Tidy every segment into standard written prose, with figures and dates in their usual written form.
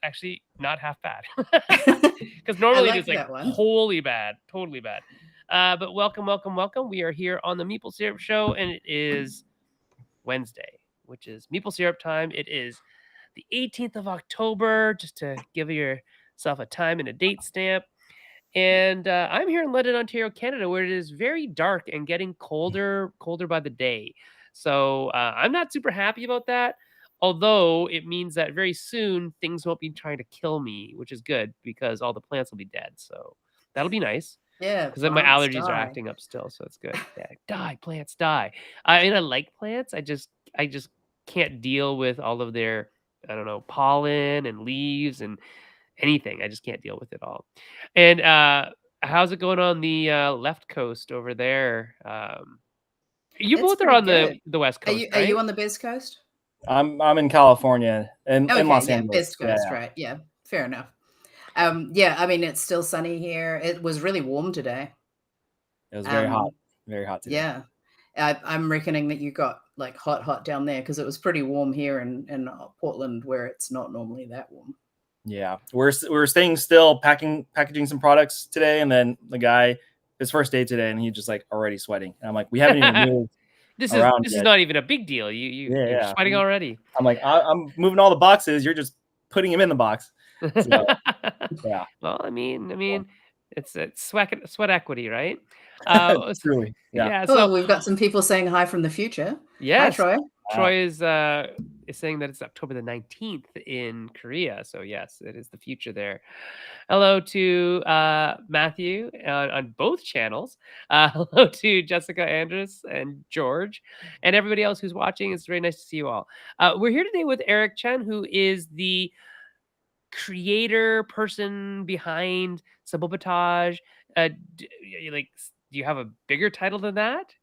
actually not half bad. Because normally it is like totally bad. But welcome. We are here on the Meeple Syrup Show, and it is Wednesday, which is Meeple Syrup time. It is the 18th of October, just to give yourself a time and a date stamp. And I'm here in London, Ontario, Canada, where it is very dark and getting colder by the day. So I'm not super happy about that. Although it means that very soon things won't be trying to kill me, which is good because all the plants will be dead. So that'll be nice. Yeah, because my allergies are acting up still, so it's good. Yeah, die, plants die. I mean, I like plants. I just can't deal with all of their, I don't know, pollen and leaves and anything. I just can't deal with it all. And how's it going on the left coast over there? You both are on the West Coast, Are you on the West Coast? I'm in California in Los Angeles. West Coast, right? Yeah, fair enough. Yeah, I mean, it's still sunny here. It was really warm today. It was very hot today. Yeah, I'm reckoning that you got like hot down there because it was pretty warm here in Portland, where it's not normally that warm. Yeah, we're staying still, packaging some products today, and then the guy, his first day today, and he's just like already sweating. And I'm like, we haven't even moved. This is not even a big deal. You're sweating already. I'm like, I'm moving all the boxes. You're just putting them in the box. So, yeah. Well, I mean, it's sweat equity, right? Truly. Yeah. So we've got some people saying hi from the future. Yes. Hi, Troy. Troy is saying that it's October the 19th in Korea. So yes, it is the future there. Hello to Matthew on both channels. Hello to Jessica Andrus and George and everybody else who's watching. It's very nice to see you all. We're here today with Eric Chen, who is the creator person behind Sabotage. Do you have a bigger title than that?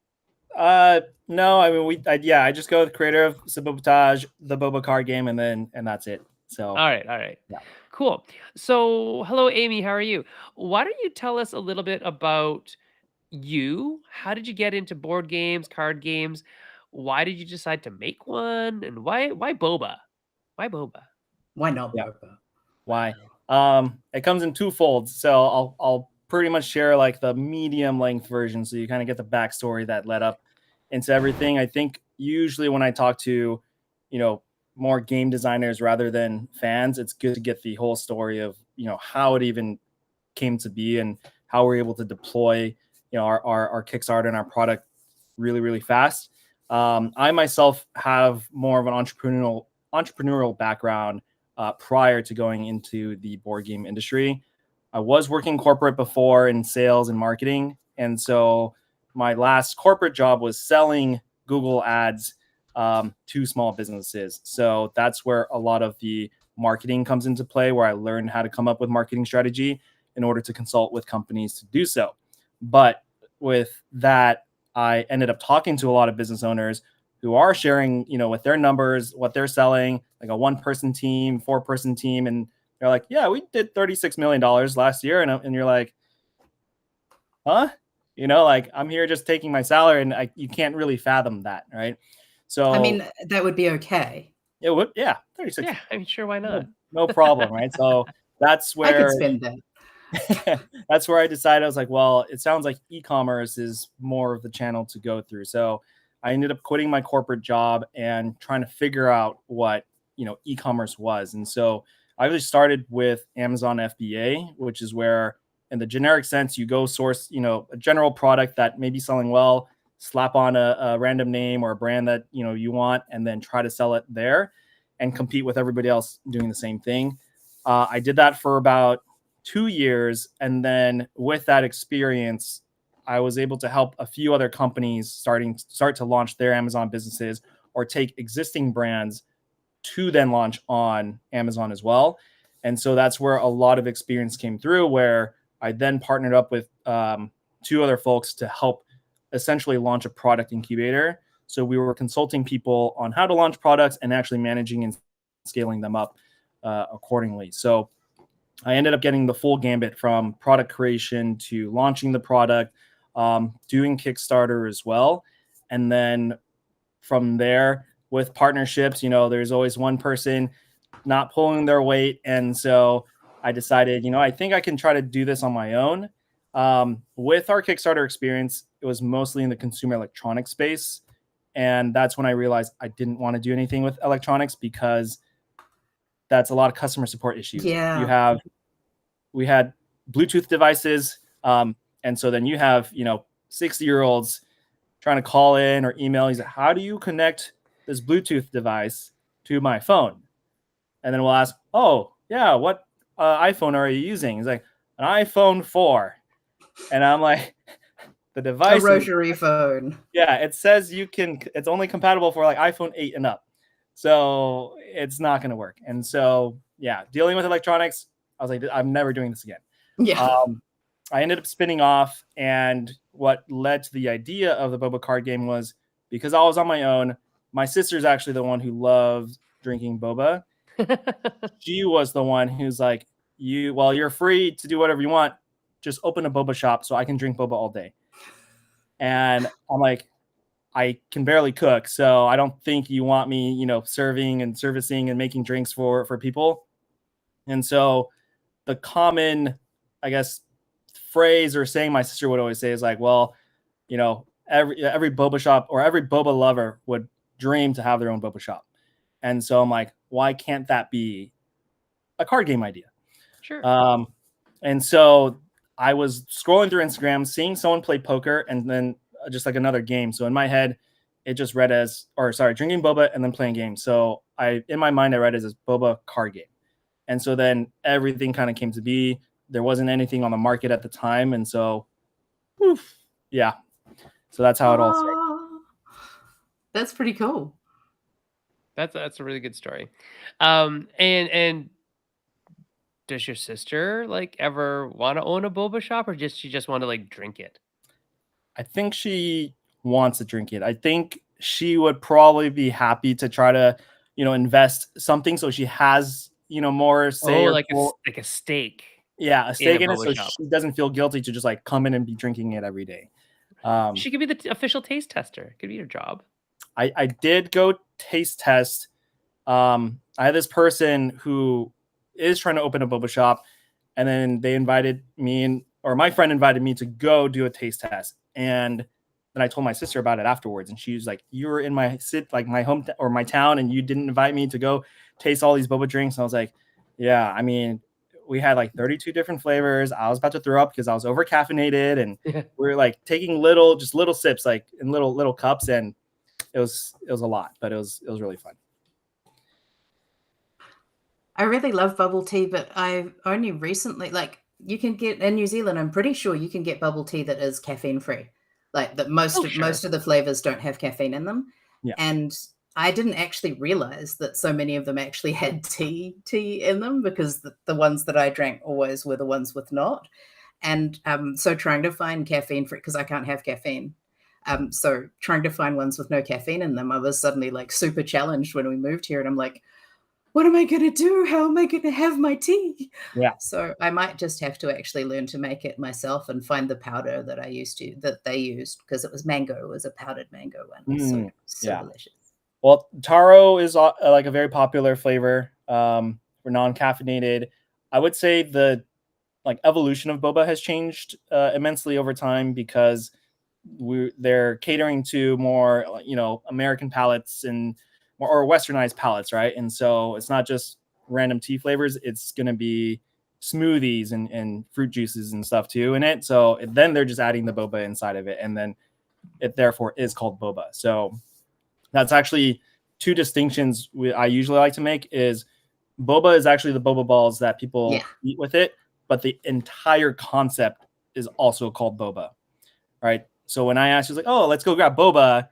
No, I mean I just go with creator of Sabotage, the Boba card game, and that's it. So all right. Yeah. Cool. So hello, Amy, how are you? Why don't you tell us a little bit about you? How did you get into board games, card games? Why did you decide to make one? And why Boba? Why Boba? Why not Boba? Why? It comes in two folds. So I'll pretty much share like the medium length version, so you kind of get the backstory that led up into everything. I think usually when I talk to, more game designers rather than fans, it's good to get the whole story of, how it even came to be and how we're able to deploy, our Kickstarter and our product really, really fast. I myself have more of an entrepreneurial background prior to going into the board game industry. I was working corporate before in sales and marketing. And so my last corporate job was selling Google ads to small businesses. So that's where a lot of the marketing comes into play, where I learned how to come up with marketing strategy in order to consult with companies to do so. But with that, I ended up talking to a lot of business owners who are sharing, with their numbers, what they're selling, like a 1-person team, 4-person team. And they're like, yeah, we did $36 million last year. And you're like, huh? I'm here just taking my salary, and you can't really fathom that, right? So I mean, that would be okay. It would, yeah, 36. Yeah, I'm sure, why not? No problem, right? So that's where I could spend that. That's where I decided. I was like, well, it sounds like e-commerce is more of the channel to go through. So I ended up quitting my corporate job and trying to figure out what, e-commerce was. And so I really started with Amazon FBA, which is where, in the generic sense, you go source, a general product that may be selling well, slap on a random name or a brand that, you want, and then try to sell it there and compete with everybody else doing the same thing. I did that for about 2 years. And then with that experience, I was able to help a few other companies start to launch their Amazon businesses, or take existing brands to then launch on Amazon as well. And so that's where a lot of experience came through, where I then partnered up with 2 other folks to help essentially launch a product incubator. So we were consulting people on how to launch products and actually managing and scaling them up accordingly. So I ended up getting the full gambit from product creation to launching the product, doing Kickstarter as well. And then from there, with partnerships, there's always one person not pulling their weight. And so I decided, I think I can try to do this on my own. With our Kickstarter experience, it was mostly in the consumer electronics space. And that's when I realized I didn't want to do anything with electronics because that's a lot of customer support issues. Yeah. We had Bluetooth devices. And so then you have, 60-year-olds trying to call in or email. He's like, how do you connect this Bluetooth device to my phone? And then we'll ask, oh, yeah, what iPhone are you using? He's like, an iPhone 4. And I'm like, the device. A rotary phone. Yeah, it says it's only compatible for like iPhone 8 and up. So it's not going to work. And so, yeah, dealing with electronics, I was like, I'm never doing this again. Yeah. I ended up spinning off. And what led to the idea of the boba card game was because I was on my own. My sister's actually the one who loves drinking boba. She was the one who's like, you're free to do whatever you want. Just open a boba shop so I can drink boba all day. And I'm like, I can barely cook, so I don't think you want me, serving and servicing and making drinks for people. And so the common, I guess, phrase or saying my sister would always say is like, well, every boba shop or every boba lover would dream to have their own boba shop. And so I'm like, why can't that be a card game idea? Sure. And so I was scrolling through Instagram, seeing someone play poker and then just like another game. So in my head, it just read drinking boba and then playing games. So in my mind, I read it as boba card game. And so then everything kind of came to be. There wasn't anything on the market at the time. And so, yeah. So that's how it all started. That's pretty cool. That's a really good story. And does your sister like ever want to own a boba shop, or she just want to like drink it? I think she wants to drink it. I think she would probably be happy to try to, invest something so she has, more say. Like a stake. Yeah, a stake in it, so she doesn't feel guilty to just like come in and be drinking it every day. She could be the official taste tester. It could be your job. I did go taste test. I had this person who is trying to open a boba shop, and then they invited me or my friend invited me to go do a taste test. And then I told my sister about it afterwards, and she was like, "You were in my my home or my town, and you didn't invite me to go taste all these boba drinks." And I was like, "Yeah, I mean, we had like 32 different flavors. I was about to throw up because I was over caffeinated, and we were like taking little sips, like in little cups, and it was a lot, but it was really fun." I really love bubble tea, but I've only recently, you can get in New Zealand, I'm pretty sure you can get bubble tea that is caffeine free. Like that most of the flavors don't have caffeine in them. Yeah. And I didn't actually realize that so many of them actually had tea in them, because the ones that I drank always were the ones with not. And so trying to find caffeine free, because I can't have caffeine. So trying to find ones with no caffeine in them, I was suddenly like super challenged when we moved here. And I'm like, what am I going to do? How am I going to have my tea? Yeah. So I might just have to actually learn to make it myself and find the powder that they used, because it was a powdered mango one. So delicious. Well, taro is like a very popular flavor for non-caffeinated. I would say the evolution of boba has changed immensely over time, because they're catering to more American palates and or westernized palates, right? And so it's not just random tea flavors, it's going to be smoothies and fruit juices and stuff too in it. So then they're just adding the boba inside of it, and then it therefore is called boba. So that's actually two distinctions I usually like to make. Is boba is actually the boba balls that people eat with it, but the entire concept is also called boba, right? So when I ask you, like, oh, let's go grab boba,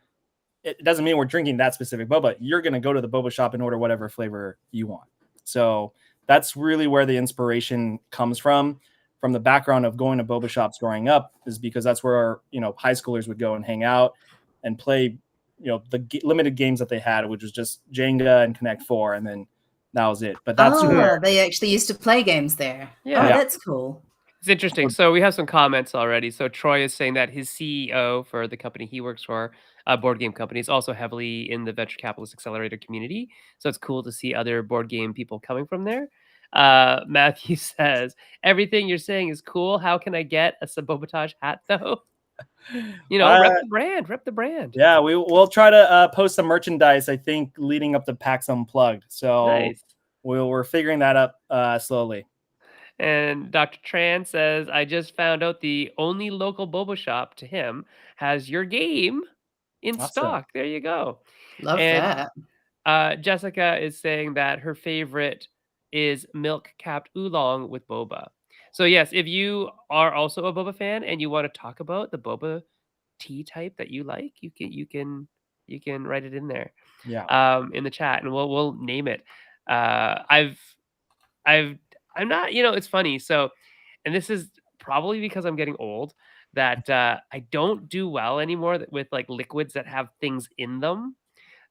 it doesn't mean we're drinking that specific boba. You're going to go to the boba shop and order whatever flavor you want. So that's really where the inspiration comes from the background of going to boba shops growing up, is because that's where high schoolers would go and hang out and play, the limited games that they had, which was just Jenga and Connect 4. And then that was it. But that's where they actually used to play games there. Yeah. That's cool. It's interesting. So we have some comments already. So Troy is saying that his CEO for the company he works for board game company. It's also heavily in the venture capitalist accelerator community. So it's cool to see other board game people coming from there. Matthew says, everything you're saying is cool. How can I get a Sabotage hat though? Rep the brand, rep the brand. Yeah, we'll try to post some merchandise, I think, leading up to PAX Unplugged. So nice. We're figuring that up slowly. And Dr. Tran says, I just found out the only local boba shop to him has your game in stock. There you go. Love that. Jessica is saying that her favorite is milk capped oolong with boba. So yes, if you are also a boba fan and you want to talk about the boba tea type that you like, you can write it in there. Yeah. In the chat, and we'll name it. I'm not, it's funny. So, and this is probably because I'm getting old, that I don't do well anymore with like liquids that have things in them.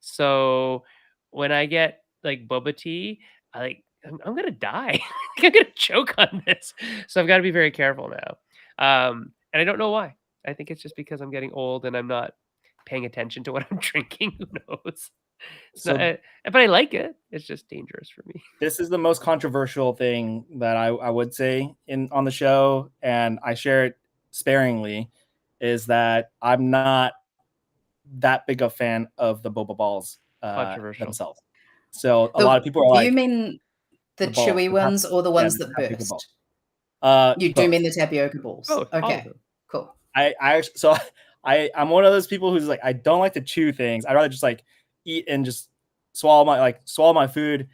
So when I get like boba tea, I'm gonna die. I'm gonna choke on this. So I've got to be very careful now. And I don't know why. I think it's just because I'm getting old and I'm not paying attention to what I'm drinking. Who knows? But I like it. It's just dangerous for me. This is the most controversial thing that I would say on the show, and I share it sparingly, is that I'm not that big a fan of the boba balls themselves. So a lot of people are like, do you mean the chewy ones or the ones that burst? You do mean the tapioca balls? Both. Okay, cool. I'm one of those people who's like, I don't like to chew things. I'd rather just like eat and just swallow my food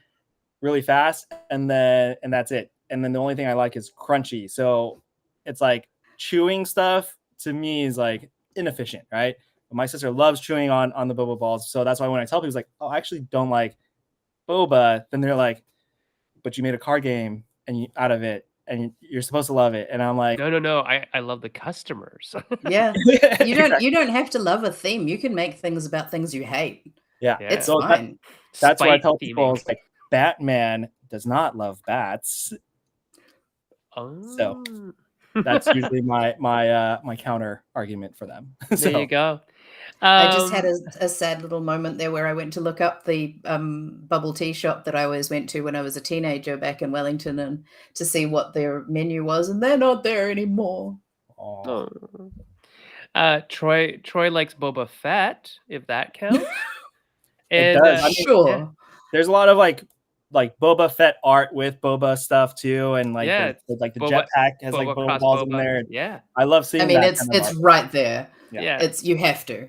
really fast, and that's it. And then the only thing I like is crunchy. So it's like chewing stuff to me is like inefficient, right? But my sister loves chewing on the boba balls. So that's why when I tell people like, oh, I actually don't like boba, then they're like, but you made a card game out of it, and you're supposed to love it. And I'm like, no, I love the customers. Yeah. You don't have to love a theme. You can make things about things you hate. Yeah. It's fine. That's what I tell people. It's like, Batman does not love bats. So that's usually my counter argument for them. There you go. I just had a sad little moment there where I went to look up the bubble tea shop that I always went to when I was a teenager back in Wellington, and to see what their menu was, and they're not there anymore. Oh. Troy likes Boba Fett, if that counts. And, it does. Sure. Yeah. There's a lot of like Boba Fett art with Boba stuff too, and like the jetpack has like Boba balls in there. Yeah, I love seeing. I mean, it's right there. Yeah, you have to.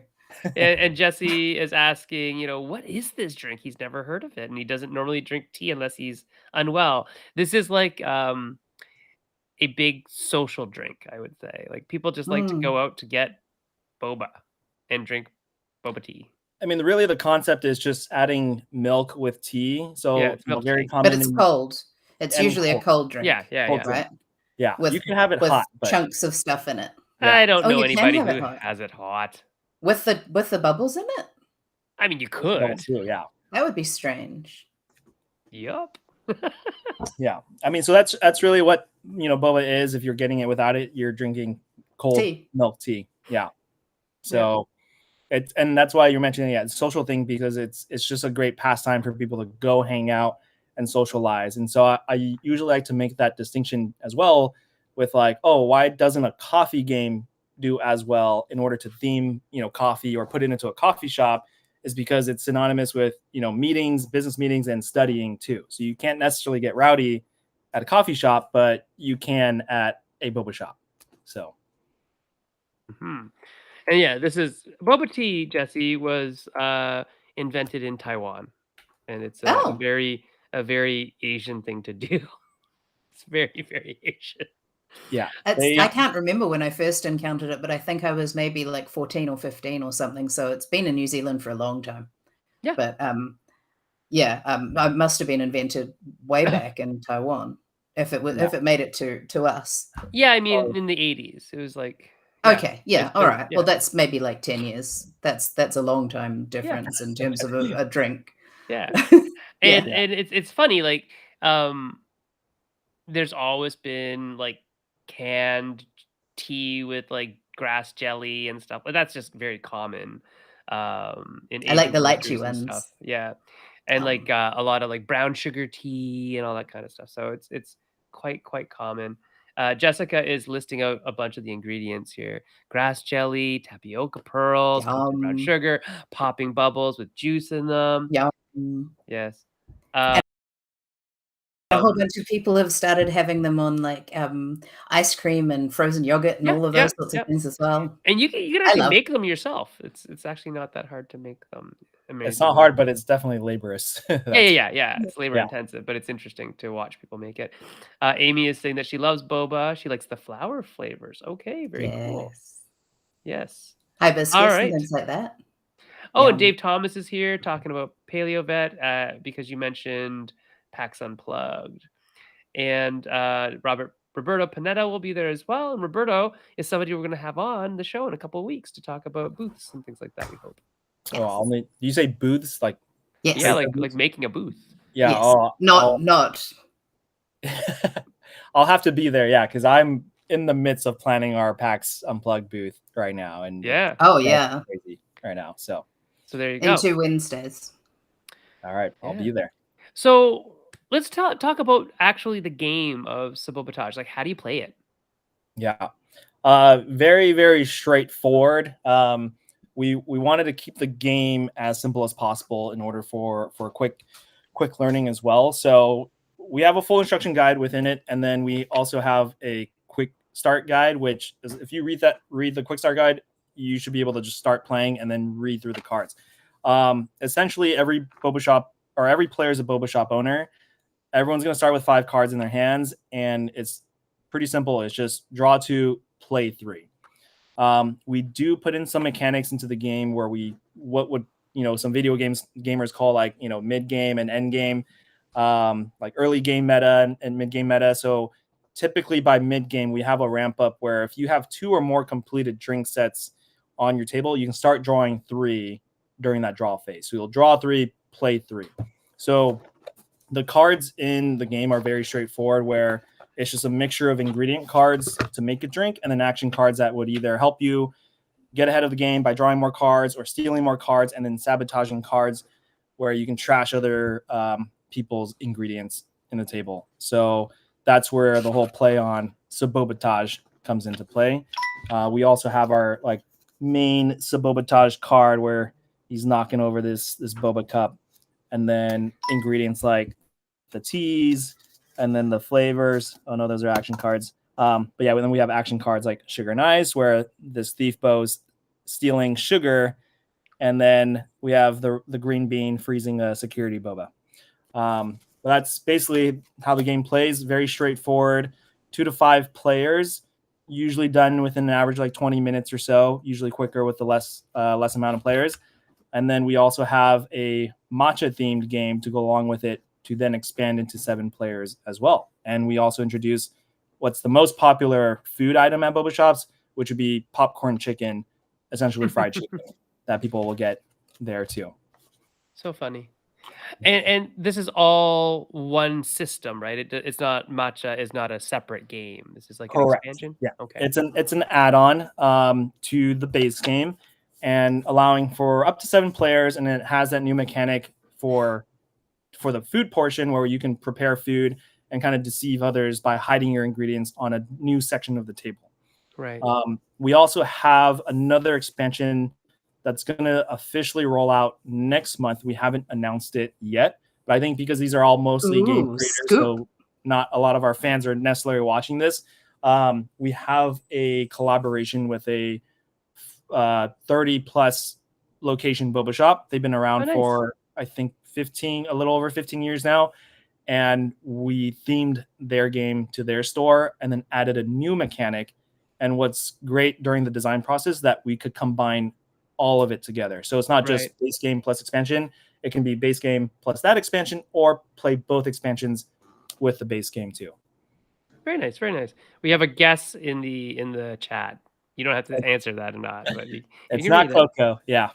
and Jesse is asking, what is this drink? He's never heard of it, and he doesn't normally drink tea unless he's unwell. This is like a big social drink, I would say. Like people just like to go out to get boba and drink boba tea. I mean, really, the concept is just adding milk with tea. So it's very common. But it's cold. It's usually a cold drink. Yeah. Right? Yeah. You can have it with hot. Chunks of stuff in it. Yeah. I don't know anybody who has it hot. With the bubbles in it? I mean, you could. Yeah. That would be strange. Yup. Yeah. I mean, so that's really what, boba is. If you're getting it without it, you're drinking cold milk tea. Yeah. So and that's why you're mentioning it's a social thing, because it's just a great pastime for people to go hang out and socialize. And so I usually like to make that distinction as well with like, oh, why doesn't a coffee game do as well in order to theme, coffee or put it into a coffee shop, is because it's synonymous with, meetings, business meetings, and studying too. So you can't necessarily get rowdy at a coffee shop, but you can at a boba shop. So. Mm-hmm. And yeah, this is boba tea, Jesse, was invented in Taiwan, and it's a very Asian thing to do. It's very, very Asian. Yeah. I can't remember when I first encountered it, but I think I was maybe like 14 or 15 or something. So it's been in New Zealand for a long time. Yeah. But I must have been invented way back in Taiwan if it made it to us. Yeah, I mean in the 80s. It was like okay, yeah, all right. Yeah. Well, that's maybe like 10 years. That's a long time difference in terms of a drink. Yeah. And it's funny, like there's always been like canned tea with like grass jelly and stuff. But that's just very common. I like the lychee ones. Stuff. Yeah. And like a lot of like brown sugar tea and all that kind of stuff. So it's quite common. Jessica is listing out a bunch of the ingredients here: grass jelly, tapioca pearls, brown sugar, popping bubbles with juice in them. Yes. A whole bunch of people have started having them on like ice cream and frozen yogurt and all of those sorts of things as well. And you can actually make them yourself. It's actually not that hard to make them. It's not hard, but it's definitely laborious. Yeah. It's labor intensive, but it's interesting to watch people make it. Amy is saying that she loves boba. She likes the flower flavors. Okay, very cool. Yes. Hibiscus and things like that. Oh, and Dave Thomas is here talking about Paleo Vet because you mentioned PAX Unplugged. And Roberto Panetta will be there as well. And Roberto is somebody we're going to have on the show in a couple of weeks to talk about booths and things like that, we hope. Oh, do you say booths? Like like making a booth. Yeah. Yes. Not. I'll have to be there, because I'm in the midst of planning our PAX Unplugged booth right now. And crazy right now. So there you go. In 2 Wednesdays. All right, I'll be there. So let's talk about actually the game of Sabotage. Like, how do you play it? Yeah, very, very straightforward. We wanted to keep the game as simple as possible in order for quick learning as well. So we have a full instruction guide within it, and then we also have a quick start guide, which is, if you read the quick start guide, you should be able to just start playing and then read through the cards. Essentially, every boba shop or every player is a boba shop owner. Everyone's going to start with 5 cards in their hands, and it's pretty simple. It's just draw 2, play 3. We do put in some mechanics into the game where what would some video gamers call like mid game and end game, like early game meta and mid game meta. So typically by mid game we have a ramp up where if you have 2 or more completed drink sets on your table, you can start drawing 3 during that draw phase. So you'll draw 3, play 3. So the cards in the game are very straightforward, where it's just a mixture of ingredient cards to make a drink and then action cards that would either help you get ahead of the game by drawing more cards or stealing more cards, and then sabotaging cards where you can trash other people's ingredients in the table. So that's where the whole play on Sabotage comes into play. We also have our main Sabotage card where he's knocking over this boba cup, and then ingredients like the teas and then the flavors. Oh no, those are action cards. But then we have action cards like Sugar and Ice, where this thief bow's stealing sugar, and then we have the green bean freezing a security boba. But that's basically how the game plays. Very straightforward. 2 to 5 players, usually done within an average 20 minutes or so. Usually quicker with the less amount of players. And then we also have a matcha themed game to go along with it, to then expand into 7 players as well. And we also introduce what's the most popular food item at boba shops, which would be popcorn chicken, essentially fried chicken, that people will get there too. So funny. And this is all one system, right? It's not, matcha is not a separate game. This is like an expansion? Yeah. Okay. It's an add-on to the base game, and allowing for up to 7 players, and it has that new mechanic for the food portion where you can prepare food and kind of deceive others by hiding your ingredients on a new section of the table. Right. We also have another expansion that's going to officially roll out next month. We haven't announced it yet, but I think because these are all mostly game creators, so not a lot of our fans are necessarily watching this. We have a collaboration with a 30+ location boba shop. They've been around for, I think, a little over 15 years now. And we themed their game to their store and then added a new mechanic. And what's great during the design process, that we could combine all of it together. So it's not just base game plus expansion. It can be base game plus that expansion, or play both expansions with the base game too. Very nice, very nice. We have a guess in the chat. You don't have to answer that or not, but it's not Coco. Yeah.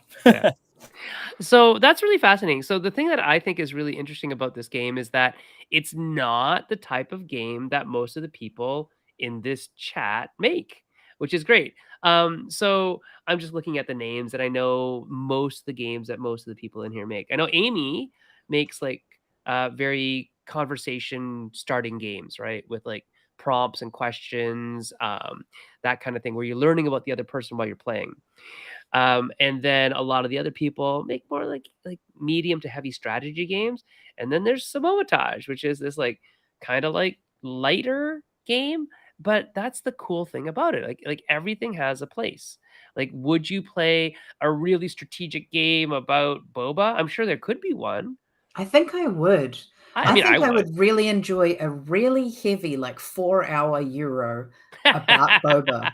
So that's really fascinating. So the thing that I think is really interesting about this game is that it's not the type of game that most of the people in this chat make. which is great. So I'm just looking at the names, and I know most of the games that most of the people in here make. I know Amy makes like very conversation starting games, right? With like prompts and questions, that kind of thing, where you're learning about the other person while you're playing. And then a lot of the other people make more like medium to heavy strategy games. And then there's Sabotage, which is this like kind of like lighter game. But that's the cool thing about it. Like everything has a place. Like, would you play a really strategic game about boba? I'm sure there could be one. I think I would. I mean, think I would. would really enjoy a really heavy, like 4-hour Euro about boba.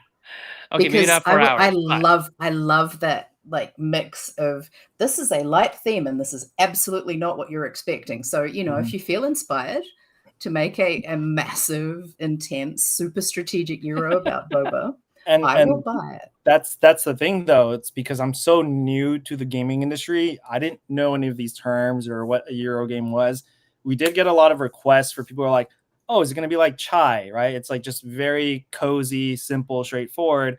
Okay, maybe not 4 hours. I love that like mix of this is a light theme and this is absolutely not what you're expecting. So, you know, if you feel inspired to make a massive, intense, super strategic Euro about boba, I will buy it. That's the thing, though. It's because I'm so new to the gaming industry. I didn't know any of these terms or what a Euro game was. We did get a lot of requests for people who are like, oh, is it going to be like chai, right? It's like just very cozy, simple, straightforward.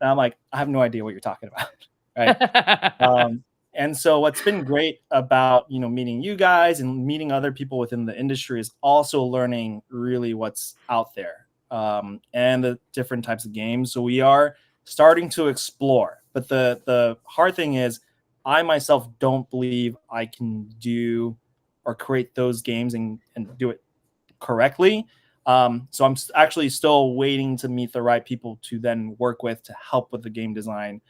And I'm like, I have no idea what you're talking about, right? And so what's been great about, you know, meeting you guys and meeting other people within the industry is also learning really what's out there and the different types of games. So we are starting to explore. But the hard thing is I myself don't believe I can do or create those games and do it correctly. So I'm actually still waiting to meet the right people to then work with to help with the game design.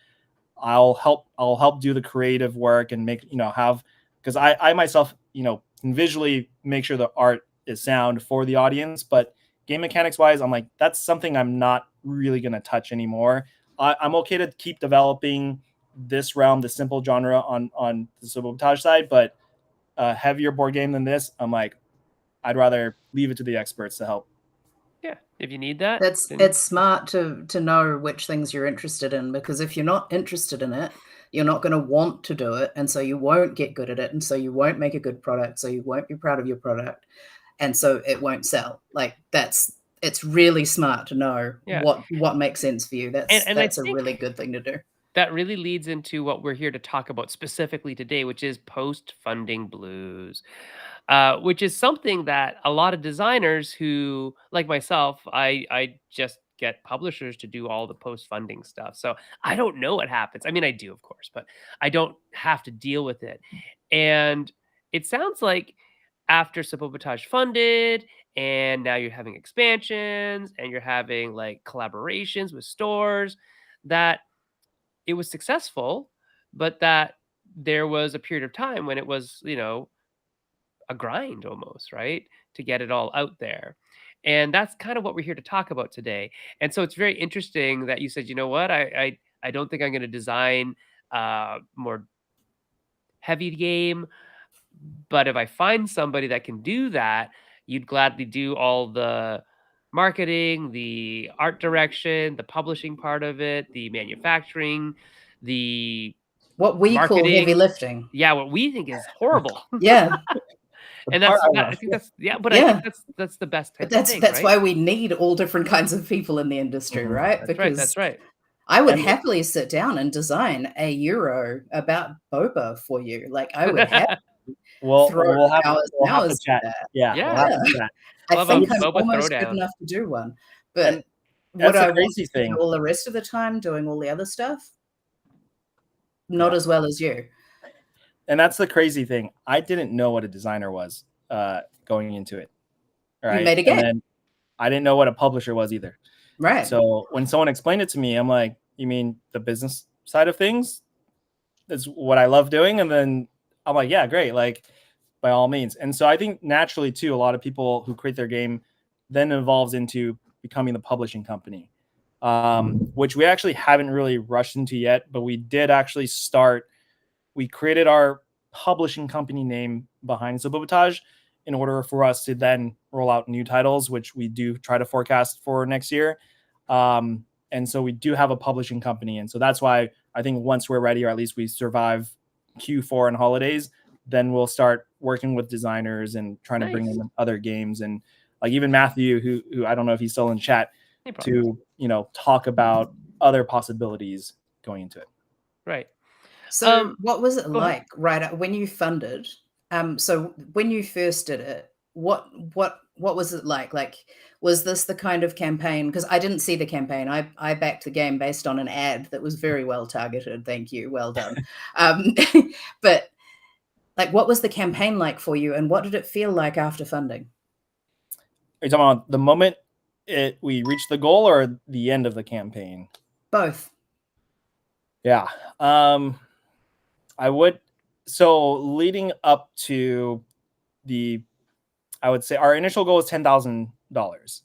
I'll help do the creative work and make, you know, because I myself, you know, can visually make sure the art is sound for the audience, but game mechanics wise, I'm like, that's something I'm not really going to touch anymore. I'm okay to keep developing this realm, the simple genre on the Sabotage side, but a heavier board game than this, I'm like, I'd rather leave it to the experts to help. Yeah, if you need that. It's smart to know which things you're interested in, because if you're not interested in it, you're not going to want to do it, and so you won't get good at it, and so you won't make a good product, so you won't be proud of your product, and so it won't sell. Like it's really smart to know what makes sense for you. That's a really good thing to do. That really leads into what we're here to talk about specifically today, which is post-funding blues. Which is something that a lot of designers who, like myself, I just get publishers to do all the post-funding stuff. So I don't know what happens. I mean, I do, of course, but I don't have to deal with it. And it sounds like after Sabotage funded, and now you're having expansions, and you're having like collaborations with stores, that it was successful, but that there was a period of time when it was, you know, a grind almost, right? To get it all out there. And that's kind of what we're here to talk about today. And so it's very interesting that you said, you know what, I don't think I'm going to design more heavy game, but if I find somebody that can do that, you'd gladly do all the marketing, the art direction, the publishing part of it, the manufacturing, the what we call heavy lifting. Yeah, what we think is horrible. Yeah. And I think that's the best type of thing, that's right? why we need all different kinds of people in the industry, right? That's right. I would happily sit down and design a Euro about boba for you. Like I would have we'll have to chat. Yeah. I think I'm almost good enough to do one. But what I want to do all the rest of the time doing all the other stuff, not as well as you. And that's the crazy thing. I didn't know what a designer was going into it. Right. You made a game. And then I didn't know what a publisher was either. Right. So when someone explained it to me, I'm like, you mean the business side of things? That's what I love doing. And then I'm like, yeah, great. Like by all means. And so I think naturally too, a lot of people who create their game then evolves into becoming the publishing company, which we actually haven't really rushed into yet, but we did actually start. We created our publishing company name behind Sabotage in order for us to then roll out new titles, which we do try to forecast for next year. And so we do have a publishing company. And so that's why I think once we're ready, or at least we survive Q4 and holidays, then we'll start working with designers and trying to bring in other games. And like even Matthew, who I don't know if he's still in chat, to, talk about other possibilities going into it. Right. So what was it like when you funded? So when you first did it, what was it like? Like, was this the kind of campaign? Because I didn't see the campaign. I backed the game based on an ad that was very well targeted. Thank you. Well done. But like, what was the campaign like for you, and what did it feel like after funding? Are you talking about the moment we reached the goal or the end of the campaign? Both. Yeah. I would. So leading up to I would say our initial goal was $10,000.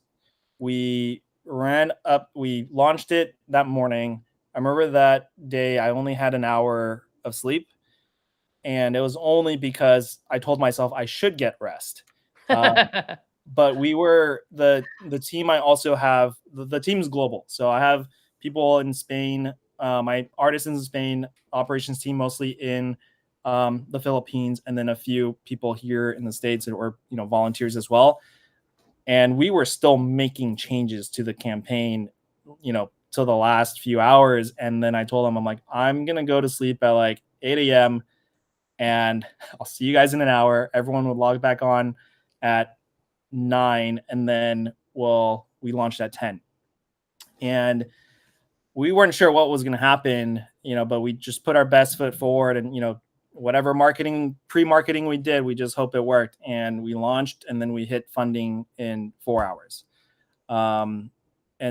We launched it that morning. I remember that day I only had an hour of sleep, and it was only because I told myself I should get rest. But we were the team. I also have the team's global, so I have people in Spain, my artisans in Spain, operations team mostly in the Philippines, and then a few people here in the States that were volunteers as well. And we were still making changes to the campaign, till the last few hours. And then I told them, I'm like, I'm gonna go to sleep at like 8 a.m. and I'll see you guys in an hour. Everyone would log back on at 9, and then we launched at 10. And we weren't sure what was going to happen, but we just put our best foot forward, and whatever pre-marketing we did, we just hope it worked, and we launched, and then we hit funding in 4 hours. And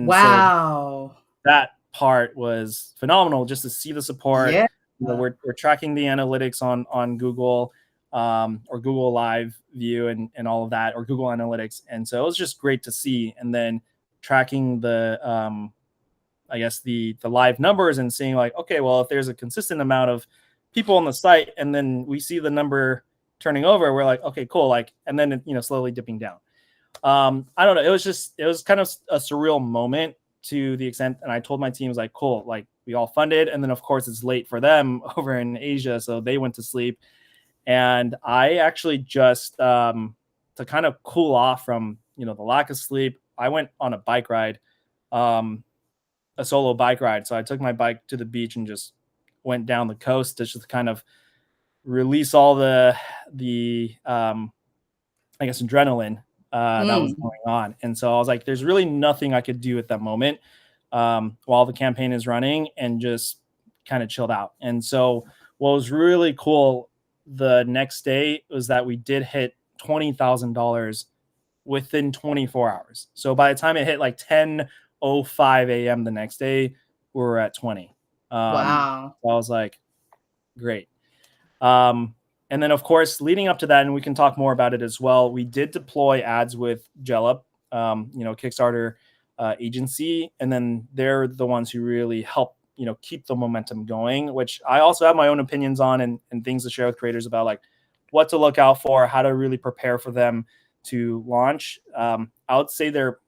wow, so that part was phenomenal, just to see the support. Yeah. We're tracking the analytics on Google, or Google Live View and all of that, or Google Analytics. And so it was just great to see. And then tracking the live numbers and seeing like, okay, well, if there's a consistent amount of people on the site, and then we see the number turning over, we're like, okay, cool. Like, and then it, slowly dipping down. I don't know. It was kind of a surreal moment to the extent. And I told my team, like, cool, like we all funded. And then of course it's late for them over in Asia. So they went to sleep. And I actually just, to kind of cool off from, the lack of sleep, I went on a bike ride, a solo bike ride. So I took my bike to the beach and just went down the coast to just kind of release all the I guess adrenaline that was going on. And so I was like, there's really nothing I could do at that moment while the campaign is running, and just kind of chilled out. And so what was really cool the next day was that we did hit $20,000 within 24 hours. So by the time it hit like 10:05 a.m. the next day, we were at 20. Wow. So I was like, great. And then of course, leading up to that, and we can talk more about it as well, we did deploy ads with Jellup, Kickstarter agency. And then they're the ones who really help, keep the momentum going, which I also have my own opinions on, and things to share with creators about like what to look out for, how to really prepare for them to launch. I would say they're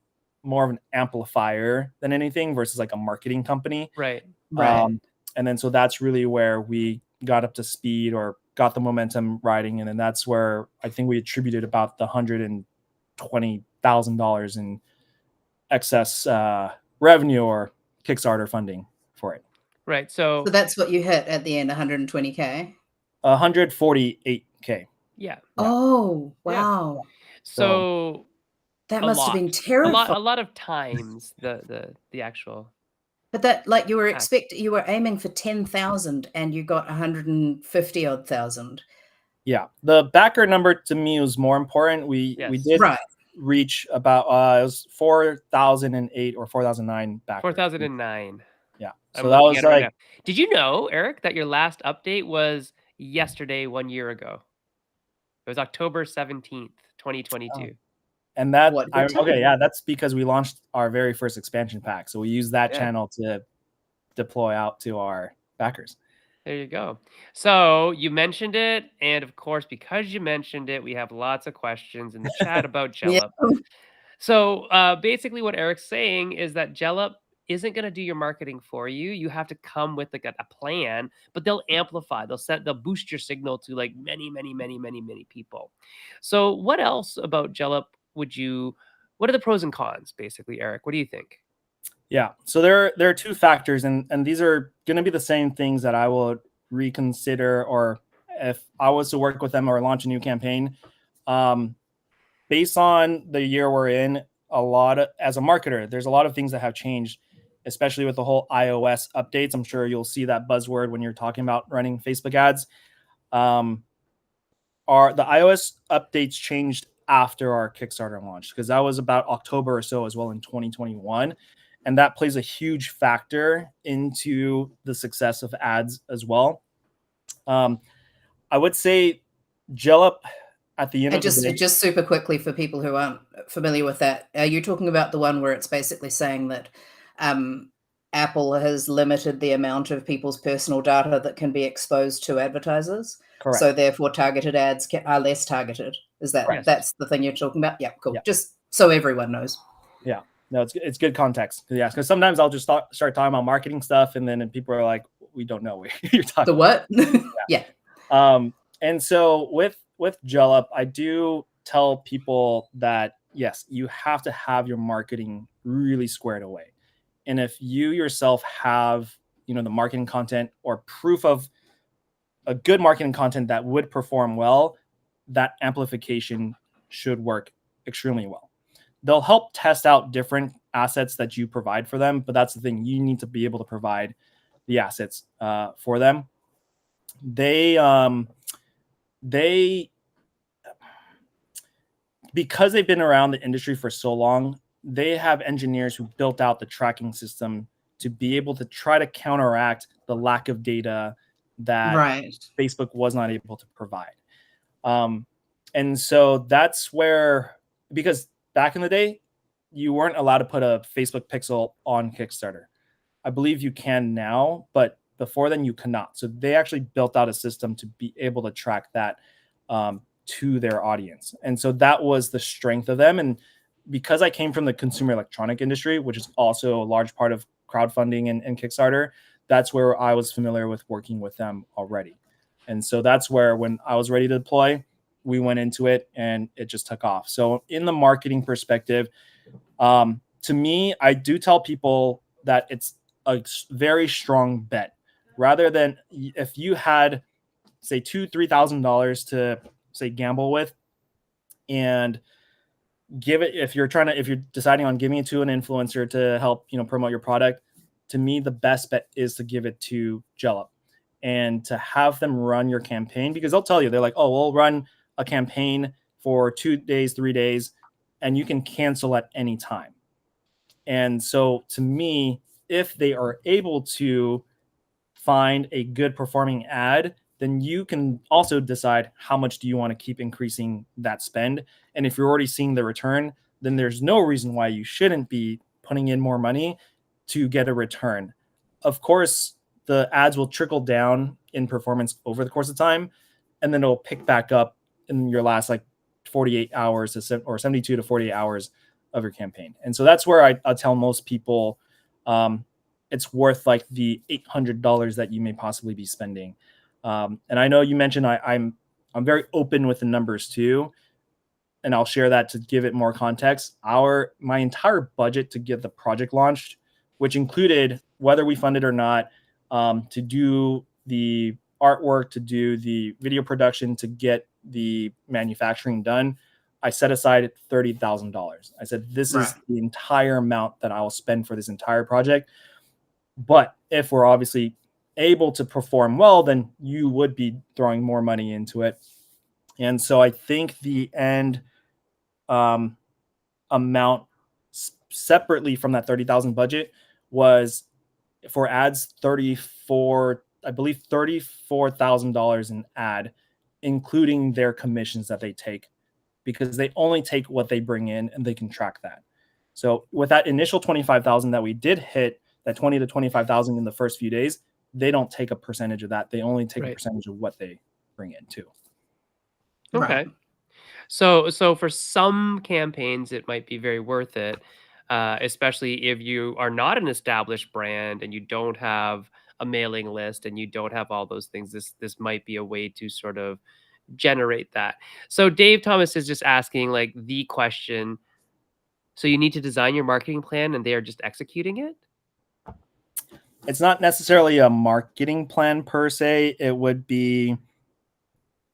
more of an amplifier than anything versus like a marketing company. Right. And then so that's really where we got up to speed or got the momentum riding. And then that's where I think we attributed about the $120,000 in excess revenue or Kickstarter funding for it. Right. So that's what you hit at the end, 120K? 148K. Yeah. Oh, wow. Yeah. So that must have been terrifying. A lot of times the actual. But that, like, you were aiming for 10,000 and you got 150 odd thousand. Yeah, the backer number to me was more important. We did reach about it was 4,008 or 4,009 backers. 4,009. Yeah, so that was like. Right, did you know, Eric, that your last update was yesterday, 1 year ago? It was October 17th, 2022. Oh. And that that's because we launched our very first expansion pack. So we used that channel to deploy out to our backers. There you go. So you mentioned it, and of course, because you mentioned it, we have lots of questions in the chat about Jellup. So basically what Eric's saying is that Jellup isn't going to do your marketing for you. You have to come with like a plan, but they'll amplify, they'll boost your signal to like many people. So what else about Jellup what are the pros and cons, basically, Eric? What do you think? Yeah. So there are two factors, and these are going to be the same things that I will reconsider, or if I was to work with them or launch a new campaign. Based on the year we're in, as a marketer, there's a lot of things that have changed, especially with the whole iOS updates. I'm sure you'll see that buzzword when you're talking about running Facebook ads. The iOS updates changed after our Kickstarter launch, because that was about October or so as well in 2021. And that plays a huge factor into the success of ads as well. I would say GelUp at the end of the day. Just super quickly for people who aren't familiar with that, are you talking about the one where it's basically saying that Apple has limited the amount of people's personal data that can be exposed to advertisers? Correct. So therefore targeted ads are less targeted. Is that Correct. That's the thing you're talking about? Yeah, cool. Yeah. Just so everyone knows. Yeah, no, it's good context. Yeah, because sometimes I'll just start talking about marketing stuff, and then people are like, "We don't know what you're talking." The what? Yeah. And so with GelUp, I do tell people that yes, you have to have your marketing really squared away, and if you yourself have the marketing content or proof of a good marketing content that would perform well, that amplification should work extremely well. They'll help test out different assets that you provide for them, but that's the thing. You need to be able to provide the assets for them. Because they've been around the industry for so long, they have engineers who built out the tracking system to be able to try to counteract the lack of data that Facebook was not able to provide. And so that's where, because back in the day, you weren't allowed to put a Facebook pixel on Kickstarter. I believe you can now, but before then you cannot. So they actually built out a system to be able to track that to their audience. And so that was the strength of them. And because I came from the consumer electronic industry, which is also a large part of crowdfunding and Kickstarter, that's where I was familiar with working with them already. And so that's where, when I was ready to deploy, we went into it and it just took off. So in the marketing perspective, to me, I do tell people that it's a very strong bet, rather than if you had, say, $2,000-$3,000 to say gamble with, and give it, if you're deciding on giving it to an influencer to help promote your product, to me the best bet is to give it to GelUp and to have them run your campaign, because they'll tell you, they're like, oh, we'll run a campaign for 2 days, 3 days, and you can cancel at any time. And so to me, if they are able to find a good performing ad, then you can also decide how much do you want to keep increasing that spend. And if you're already seeing the return, then there's no reason why you shouldn't be putting in more money to get a return. Of course, the ads will trickle down in performance over the course of time, and then it'll pick back up in your last 48 hours or 72 to 48 hours of your campaign. And so that's where I tell most people it's worth the $800 that you may possibly be spending. And I know you mentioned I'm very open with the numbers too, and I'll share that to give it more context. My entire budget to get the project launched, which included whether we funded or not, to do the artwork, to do the video production, to get the manufacturing done, I set aside $30,000. I said, this is the entire amount that I'll spend for this entire project. But if we're obviously able to perform well, then you would be throwing more money into it. And so I think the end amount separately from that 30,000 budget was for ads, $34,000 in ad, including their commissions that they take, because they only take what they bring in and they can track that. So with that initial 25,000 that we did hit, that 20 to 25,000 in the first few days, they don't take a percentage of that. They only take a percentage of what they bring in too. Okay. So for some campaigns, it might be very worth it, especially if you are not an established brand and you don't have a mailing list and you don't have all those things. This might be a way to sort of generate that. So Dave Thomas is just asking the question, So you need to design your marketing plan and they are just executing it? It's not necessarily a marketing plan per se. It would be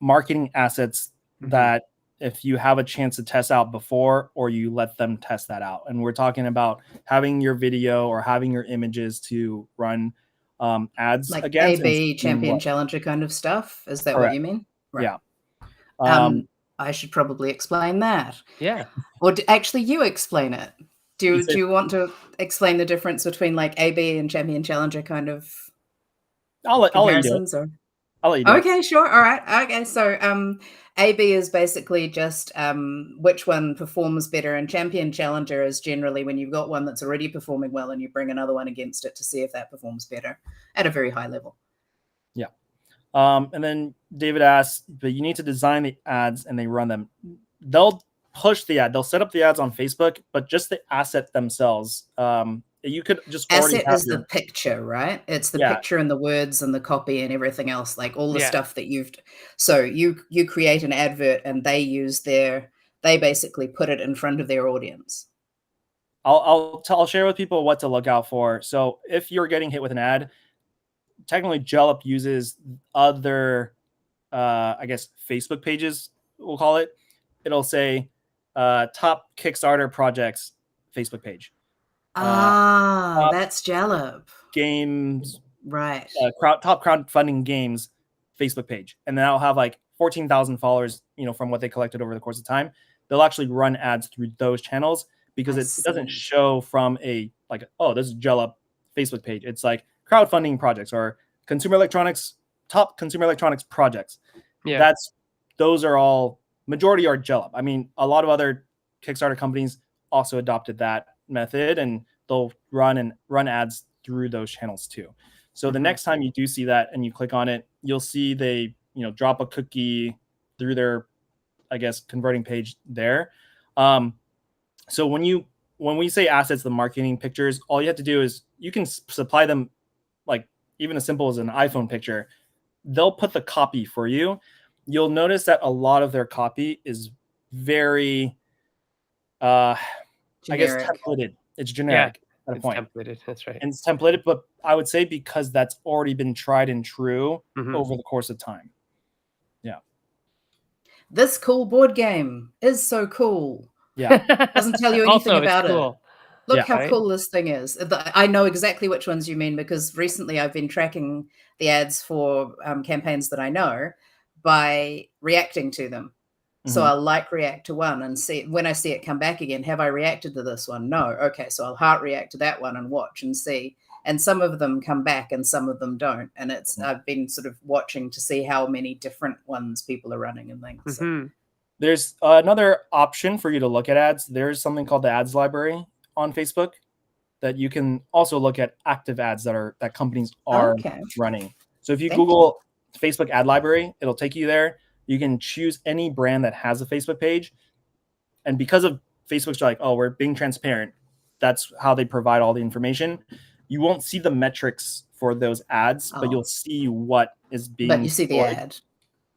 marketing assets that if you have a chance to test out before, or you let them test that out. And we're talking about having your video or having your images to run ads like against. AB, champion, challenger kind of stuff. Is that Correct. what you mean? Right. Yeah. I should probably explain that. Yeah. Or actually, you explain it. Do you want to explain the difference between like AB and champion, challenger kind of comparisons? I'll let you do it. Okay, sure. All right. Okay. So AB is basically just which one performs better, and champion challenger is generally when you've got one that's already performing well and you bring another one against it to see if that performs better at a very high level. Yeah. And then David asks, but you need to design the ads and they run them. They'll push the ad. They'll set up the ads on Facebook, but just the asset themselves. You could just asset is the picture, right? It's the picture and the words and the copy and everything else, like all the stuff that so you create an advert and they basically put it in front of their audience. I'll share with people what to look out for. So if you're getting hit with an ad, technically Jellup uses other I guess Facebook pages, we'll call it. It'll say top Kickstarter projects Facebook page. That's Jellup. Games, right? Top crowdfunding games Facebook page, and then I'll have like 14,000 followers. From what they collected over the course of time, they'll actually run ads through those channels because it doesn't show from this is Jellup Facebook page. It's like crowdfunding projects or top consumer electronics projects. Yeah, those are all majority are Jellup. I mean, a lot of other Kickstarter companies also adopted that method, and they'll run ads through those channels too. So the next time you do see that and you click on it, you'll see they drop a cookie through their, I guess, converting page there. So when we say assets, the marketing pictures, all you have to do is you can supply them, like even as simple as an iPhone picture. They'll put the copy for you. You'll notice that a lot of their copy is very I guess templated. It's generic at a point. Templated. That's right. And it's templated, but I would say because that's already been tried and true over the course of time. Yeah. This cool board game is so cool. Yeah. Doesn't tell you anything about it. Look how cool this thing is. I know exactly which ones you mean because recently I've been tracking the ads for campaigns that I know by reacting to them. So I'll react to one and see when I see it come back again. Have I reacted to this one? No. Okay. So I'll heart react to that one and watch and see. And some of them come back and some of them don't. And I've been sort of watching to see how many different ones people are running and things. So. There's another option for you to look at ads. There's something called the ads library on Facebook that you can also look at active ads that companies are running. So if you Google Facebook ad library, it'll take you there. You can choose any brand that has a Facebook page. And because of Facebook's like, oh, we're being transparent, that's how they provide all the information. You won't see the metrics for those ads, but you'll see what is being But you see the ad.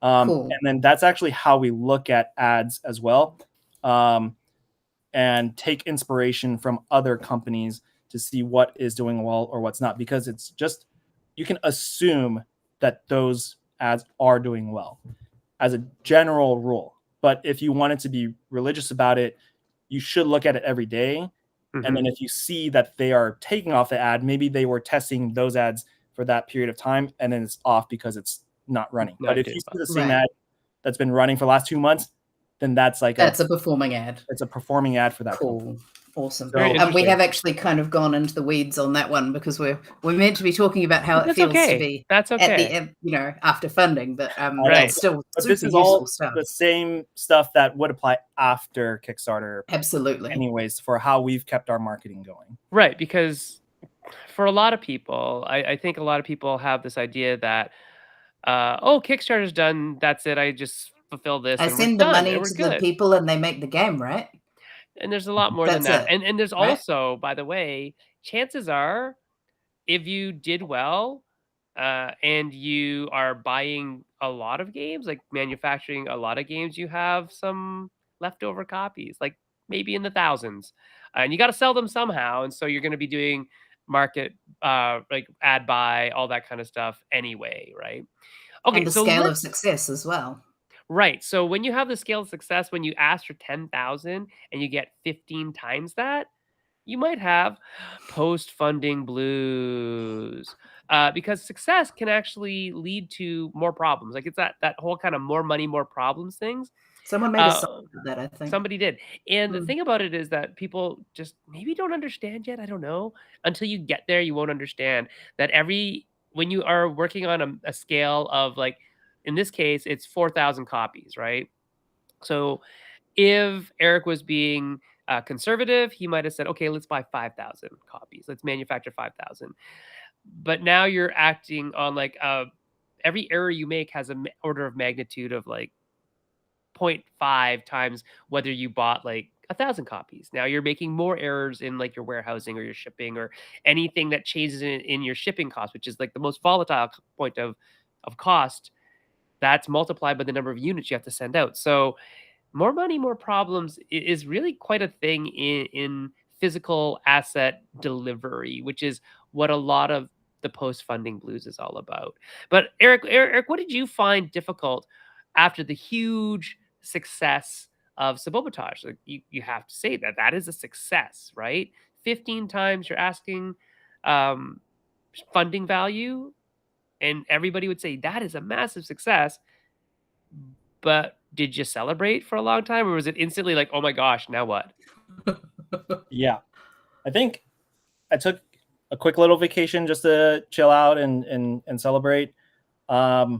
Cool. And then that's actually how we look at ads as well. And take inspiration from other companies to see what is doing well or what's not, because it's just, you can assume that those ads are doing well as a general rule. But if you wanted to be religious about it, you should look at it every day. And then if you see that they are taking off the ad, maybe they were testing those ads for that period of time and then it's off because it's not running. But if you see the same ad that's been running for the last 2 months, then that's a performing ad. It's a performing ad for that. Cool. Awesome. And we have actually kind of gone into the weeds on that one because we're meant to be talking about how it feels to be at the end, after funding, but it's still but super this is useful all stuff. The same stuff that would apply after Kickstarter. Absolutely. Anyways, for how we've kept our marketing going. Right, because for a lot of people, I think a lot of people have this idea that Kickstarter's done, that's it, I just fulfill this. I send the money to the people and they make the game, right? And there's a lot more than that. And there's also, by the way, chances are, if you did well and you are buying a lot of games, like manufacturing a lot of games, you have some leftover copies. Like maybe in the thousands, and you got to sell them somehow. And so you're going to be doing market, like ad buy, all that kind of stuff anyway, right? Okay, and the so scale of success as well. Right. So when you have the scale of success, when you ask for 10,000 and you get 15 times that, you might have post-funding blues, because success can actually lead to more problems. Like, it's that whole kind of more money, more problems things. Someone made a song about that, I think. Somebody did. And the thing about it is that people just maybe don't understand yet. I don't know. Until you get there, you won't understand that when you are working on a scale of, like, in this case, it's 4,000 copies, right? So if Eric was being conservative, he might have said, okay, let's buy 5,000 copies. Let's manufacture 5,000. But now you're acting on, like, every error you make has an order of magnitude of, like, 0.5 times whether you bought, like, 1,000 copies. Now you're making more errors in, like, your warehousing or your shipping or anything that changes in your shipping cost, which is, like, the most volatile point of cost. That's multiplied by the number of units you have to send out. So more money, more problems is really quite a thing in physical asset delivery, which is what a lot of the post-funding blues is all about. But Eric, what did you find difficult after the huge success of Sabotage? Like, you have to say that is a success, right? 15 times you're asking funding value, and everybody would say that is a massive success. But did you celebrate for a long time, or was it instantly like, oh my gosh, now what? Yeah, I think I took a quick little vacation just to chill out and celebrate. But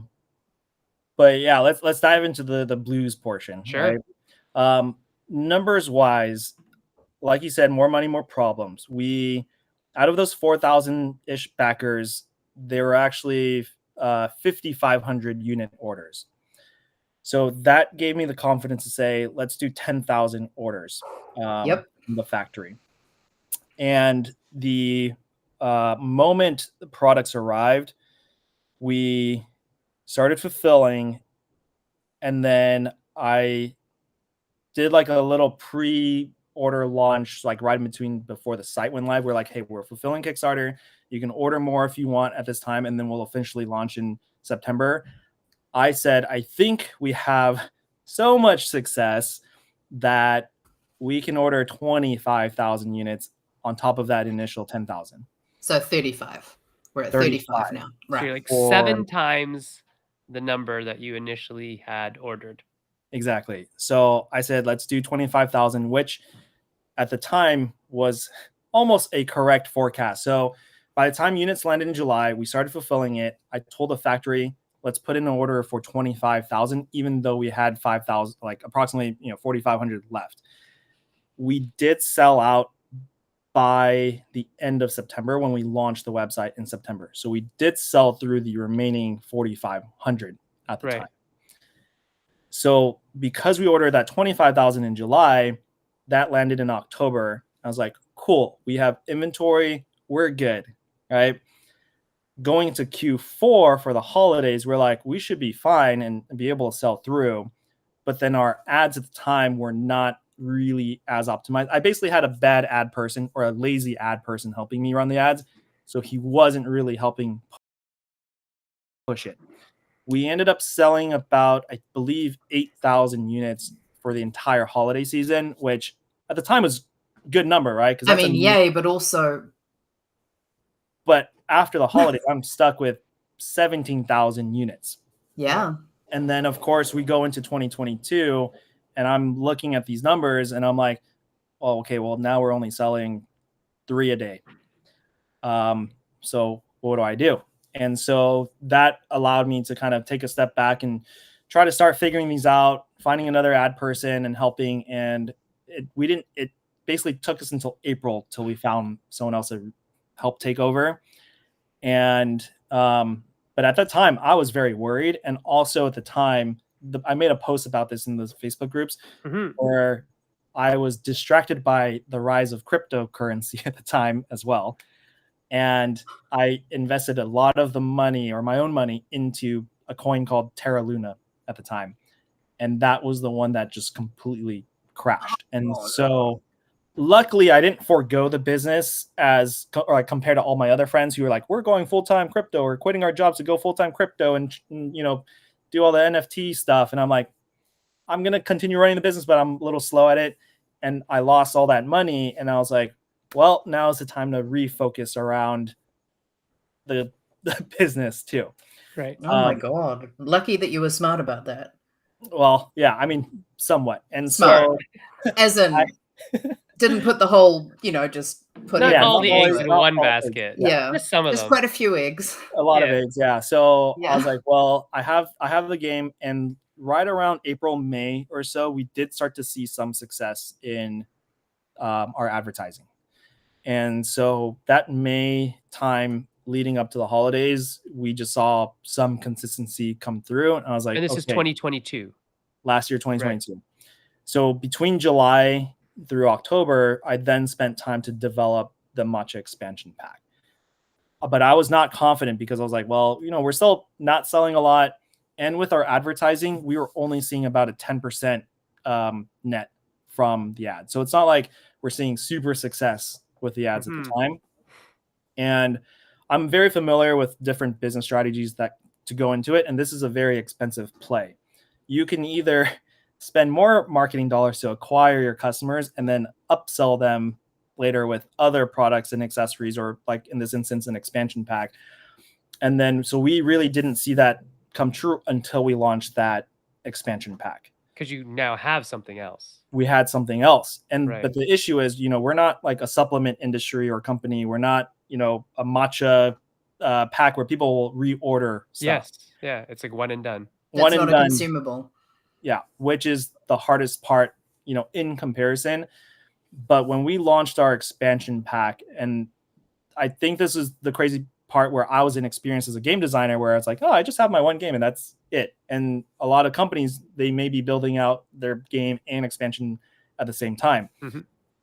yeah, let's dive into the blues portion. Sure. Right? Numbers wise, like you said, more money, more problems. We, out of those 4,000-ish backers, there were actually 5,500 unit orders. So that gave me the confidence to say, let's do 10,000 orders from the factory. And the moment the products arrived, we started fulfilling. And then I did like a little pre-order launch, like right in between before the site went live. We're like, hey, we're fulfilling Kickstarter. You can order more if you want at this time, and then we'll officially launch in September. I said, I think we have so much success that we can order 25,000 units on top of that initial 10,000. So 35. We're at 35 now. Right. So you're like 7 times the number that you initially had ordered. Exactly. So I said, let's do 25,000, which at the time was almost a correct forecast. So by the time units landed in July, we started fulfilling it. I told the factory, let's put in an order for 25,000, even though we had 5,000, like approximately 4,500 left. We did sell out by the end of September when we launched the website in September. So we did sell through the remaining 4,500 at the time. So because we ordered that 25,000 in July, that landed in October. I was like, cool, we have inventory, we're good, right? Going into Q4 for the holidays, we're like, we should be fine and be able to sell through. But then our ads at the time were not really as optimized. I basically had a bad ad person or a lazy ad person helping me run the ads. So he wasn't really helping push it. We ended up selling about, I believe, 8,000 units for the entire holiday season, which at the time was a good number, right? I mean, yay, but also... But after the holidays, I'm stuck with 17,000 units. Yeah. And then, of course, we go into 2022, and I'm looking at these numbers, and I'm like, oh, okay, well, now we're only selling 3 a day. So what do I do? And so that allowed me to kind of take a step back and try to start figuring these out, finding another ad person and helping. And it basically took us until April till we found someone else to help take over. And, but at that time I was very worried. And also at the time, I made a post about this in those Facebook groups where I was distracted by the rise of cryptocurrency at the time as well. And I invested a lot of the money or my own money into a coin called Terra Luna at the time. And that was the one that just completely crashed. And so luckily I didn't forego the business as like compared to all my other friends who were like, we're going full-time crypto or quitting our jobs to go full-time crypto and you know, do all the NFT stuff. And I'm like, I'm going to continue running the business, but I'm a little slow at it. And I lost all that money. And I was like, well, now is the time to refocus around the business too. Right. Oh my God. Lucky that you were smart about that. Well, yeah, I mean, somewhat. And smart. So as in didn't put the whole, just put not all the eggs in one basket. Yeah. Just some of them. Quite a few eggs. A lot of eggs, yeah. So I was like, well, I have the game, and right around April, May or so, we did start to see some success in our advertising. And so that May time leading up to the holidays, we just saw some consistency come through. And I was like, and this is 2022. Last year, 2022. Right. So between July through October, I then spent time to develop the matcha expansion pack. But I was not confident because I was like, well, we're still not selling a lot. And with our advertising, we were only seeing about a 10% net from the ad. So it's not like we're seeing super success with the ads at the time. And I'm very familiar with different business strategies that to go into it. And this is a very expensive play. You can either spend more marketing dollars to acquire your customers and then upsell them later with other products and accessories, or like in this instance, an expansion pack. And then, so we really didn't see that come true until we launched that expansion pack. Because you now have something else. We had something else. And, right. But the issue is, we're not like a supplement industry or company. We're not, a matcha pack where people will reorder stuff. Yes. Yeah. It's like one and done. That's one and not a consumable. Yeah. Which is the hardest part, in comparison. But when we launched our expansion pack, and I think this is the crazy part where I was inexperienced as a game designer, where it's like, oh, I just have my one game and that's it. And a lot of companies, they may be building out their game and expansion at the same time.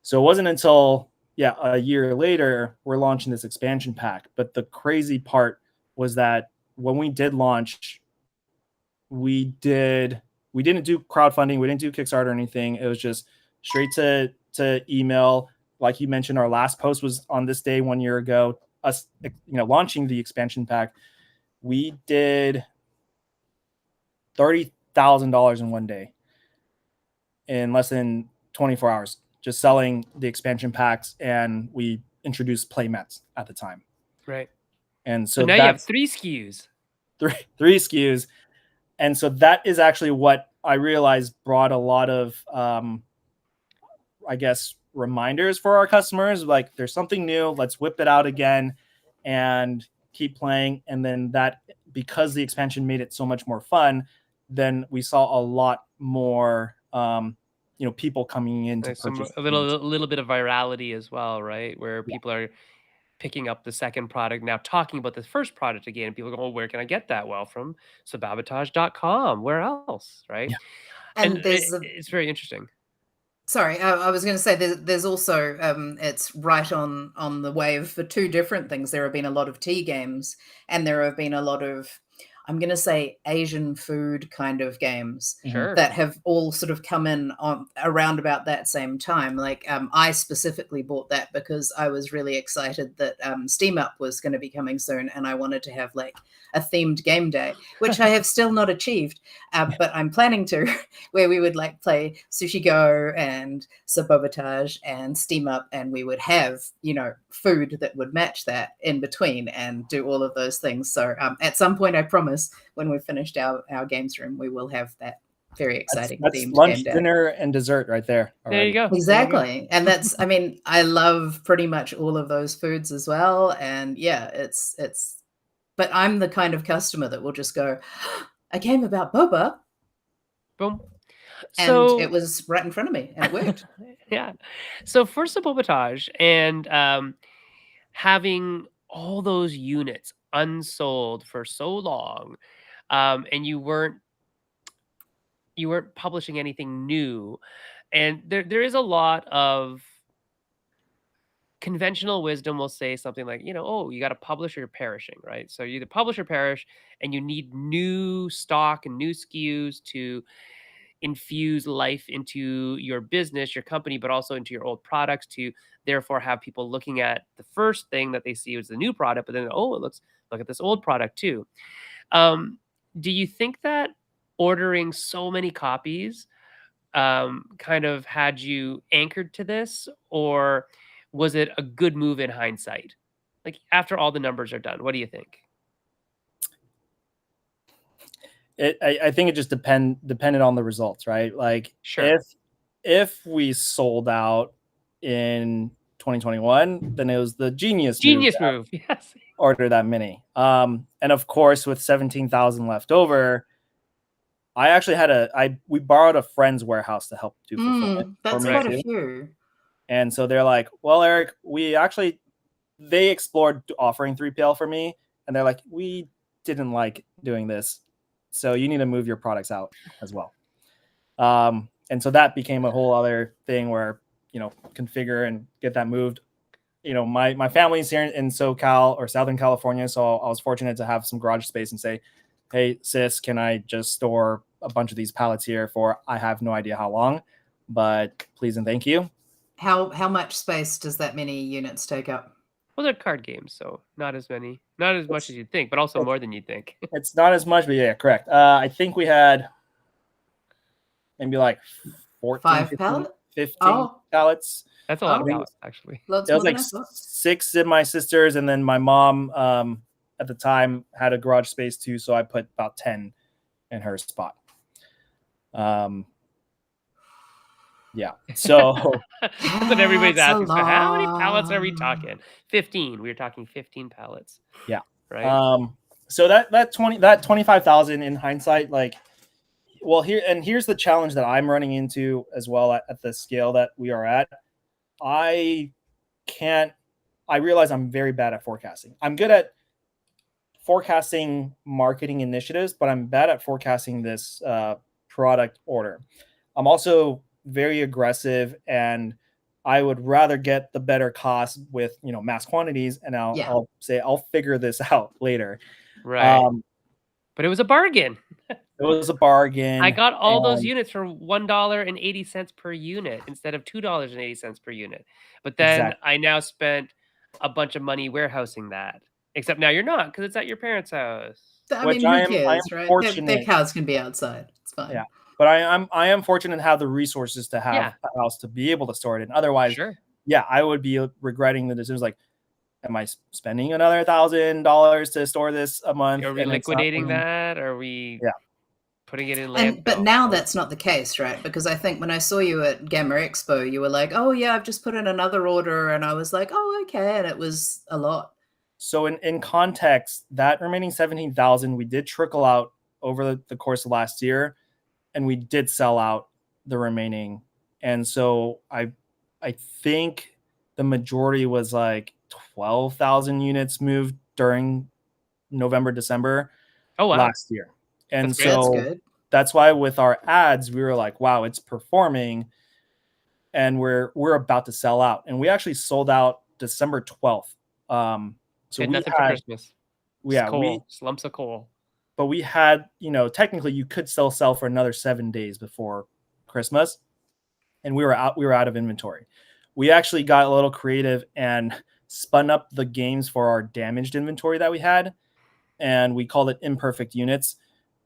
So it wasn't until a year later we're launching this expansion pack. But the crazy part was that when we did launch, we didn't do crowdfunding, we didn't do Kickstarter or anything. It was just straight to email. Like you mentioned, our last post was on this day 1 year ago, us launching the expansion pack. We did $30,000 in one day in less than 24 hours, just selling the expansion packs. And we introduced playmats at the time. Right. And so now you have 3 SKUs. Three SKUs. And so that is actually what I realized brought a lot of, I guess, reminders for our customers. Like, there's something new, let's whip it out again and keep playing. And then that, because the expansion made it so much more fun, then we saw a lot more, people coming in to purchase. A little bit of virality as well, right? Where people are picking up the second product, now talking about the first product again, and people go, oh, where can I get that? Well, from sababatage.com. Where else, right? Yeah. And it's very interesting. Sorry, I was going to say there's also it's right on the wave for 2 different things. There have been a lot of tea games, and there have been a lot of, I'm going to say, Asian food kind of games that have all sort of come in on around about that same time. Like I specifically bought that because I was really excited that Steam Up was going to be coming soon, and I wanted to have like a themed game day, which I have still not achieved, but I'm planning to, where we would like play Sushi Go and Sabotage and Steam Up, and we would have, food that would match that in between and do all of those things. So at some point, I promise, when we've finished our games room, we will have that very exciting that's themed lunch, game day. dinner, and dessert right there. There you go. Exactly. And that's, I mean, I love pretty much all of those foods as well. And yeah, it's, but I'm the kind of customer that will just go, a game about boba. Boom. And it was right in front of me, and it worked. Yeah. So for Sabotage, and having all those units unsold for so long, and you weren't publishing anything new, and there is a lot of conventional wisdom will say something like, oh, you got to publish or you're perishing, right? So you either publish or perish, and you need new stock and new SKUs to infuse life into your business, your company, but also into your old products to therefore have people looking at the first thing that they see is the new product, but then, oh, look at this old product too. Do you think that ordering so many copies kind of had you anchored to this, or was it a good move in hindsight? Like after all the numbers are done, what do you think? I think it just depended on the results, right? Like Sure. if we sold out in 2021, then it was the genius Move. Yes. order that many. And of course, with 17,000 left over, I actually we borrowed a friend's warehouse to help do fulfillment. That's quite a few. And so they're like, well, Eric, they explored offering 3PL for me. And they're like, we didn't like doing this. So you need to move your products out as well. And so that became a whole other thing where, configure and get that moved. My family's here in SoCal or Southern California. So I was fortunate to have some garage space and say, hey, sis, can I just store a bunch of these pallets here for, I have no idea how long, but please and thank you. How much space does that many units take up? Well, they're card games, so not as much as you'd think, but also more than you'd think. It's not as much, but yeah, correct. I think we had maybe like 14, 15 pallets. That's a lot of pallets, actually. It was like 6 in my sister's, and then my mom at the time had a garage space too, so I put about 10 in her spot. Yeah. So but everybody's asking, so how many pallets are we talking? 15. We were talking 15 pallets. Yeah. Right. So that 25,000 in hindsight, like, well, here's the challenge that I'm running into as well at the scale that we are at. I realize I'm very bad at forecasting. I'm good at forecasting marketing initiatives, but I'm bad at forecasting this product order. I'm also very aggressive, and I would rather get the better cost with mass quantities, and I'll say I'll figure this out later. Right. But it was a bargain. It was a bargain. I got all those units for $1.80 per unit instead of $2.80 per unit. But then I now spent a bunch of money warehousing that. Except now you're not, because it's at your parents' house. I mean, who cares, right? Their cows can be outside. It's fine. Yeah. But I am fortunate to have the resources to have a house to be able to store it in. Otherwise, I would be regretting the decisions. Like, am I spending another $1,000 to store this a month? Are we liquidating that? Are we putting it in landfill? But now that's not the case, right? Because I think when I saw you at Gamma Expo, you were like, oh yeah, I've just put in another order. And I was like, oh, okay. And it was a lot. So in context, that remaining 17,000, we did trickle out over the course of last year, and we did sell out the remaining. And so I think the majority was like 12,000 units moved during November, December last year. And that's why with our ads, we were like, wow, it's performing, and we're about to sell out. And we actually sold out December 12th. So we nothing for Christmas. Lumps of coal. But we had, technically you could still sell for another 7 days before Christmas, and we were out of inventory. We actually got a little creative and spun up the games for our damaged inventory that we had, and we called it imperfect units.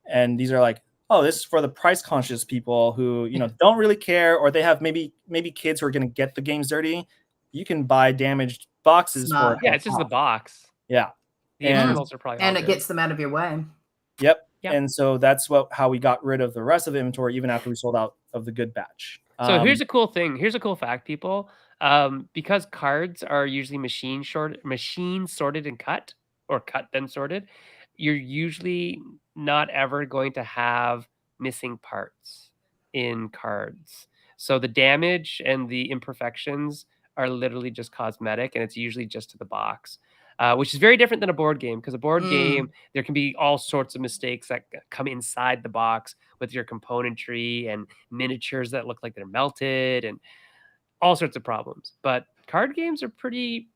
And these are like, oh, this is for the price conscious people who, don't really care, or they have maybe kids who are going to get the games dirty. You can buy damaged boxes for it's just the box. Yeah. The internals are probably and it gets them out of your way. Yep. And so that's how we got rid of the rest of the inventory, even after we sold out of the good batch. So here's a cool thing. Here's a cool fact, people. Because cards are usually machine sorted and cut, or cut then sorted, you're usually not ever going to have missing parts in cards. So the damage and the imperfections are literally just cosmetic, and it's usually just to the box, which is very different than a board game, because a board game, there can be all sorts of mistakes that come inside the box with your componentry and miniatures that look like they're melted and all sorts of problems. But card games are pretty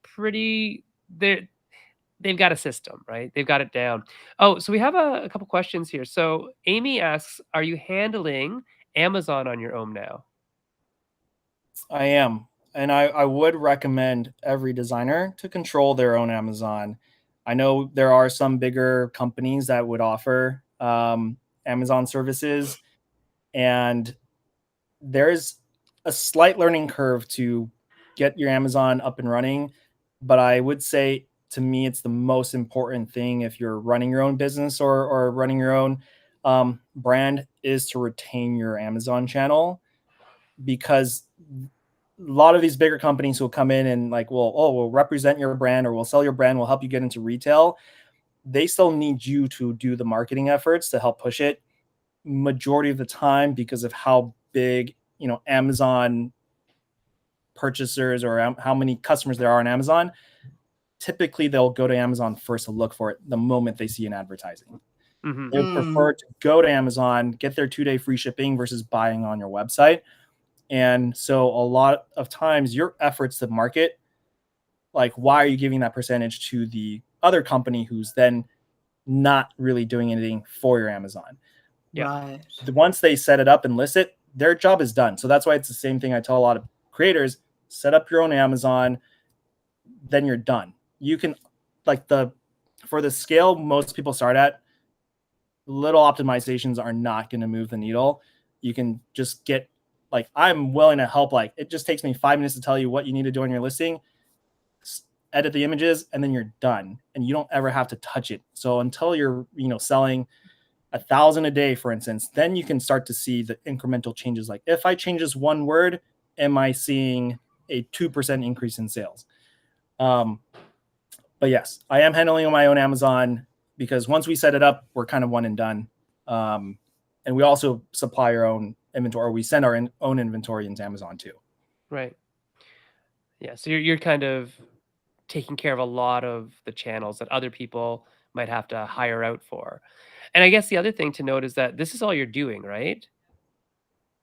they've got a system, right? They've got it down. Oh, so we have a couple questions here. So Amy asks, are you handling Amazon on your own now. I am. And I would recommend every designer to control their own Amazon. I know there are some bigger companies that would offer Amazon services, and there's a slight learning curve to get your Amazon up and running. But I would say, to me, it's the most important thing if you're running your own business or running your own brand, is to retain your Amazon channel, because a lot of these bigger companies will come in and like, we'll represent your brand, or we'll sell your brand, we'll help you get into retail. They still need you to do the marketing efforts to help push it majority of the time, because of how big, Amazon purchasers, or how many customers there are on Amazon. Typically they'll go to Amazon first to look for it the moment they see an advertising. Mm-hmm. They prefer to go to Amazon, get their 2-day free shipping versus buying on your website. And so a lot of times your efforts to market, like, why are you giving that percentage to the other company who's then not really doing anything for your Amazon? Yeah. Right. Once they set it up and list it, their job is done. So that's why it's the same thing I tell a lot of creators: set up your own Amazon, then you're done. You can, for the scale most people start at, little optimizations are not going to move the needle. You can just get, I'm willing to help. It just takes me 5 minutes to tell you what you need to do on your listing, edit the images, and then you're done. And you don't ever have to touch it. So until you're, selling 1,000 a day, for instance, then you can start to see the incremental changes. Like, if I change this one word, am I seeing a 2% increase in sales? But yes, I am handling my own Amazon, because once we set it up, we're kind of one and done. And we also supply our own inventory, or we send our own inventory into Amazon too. Right. Yeah. So you're kind of taking care of a lot of the channels that other people might have to hire out for. And I guess the other thing to note is that this is all you're doing, right?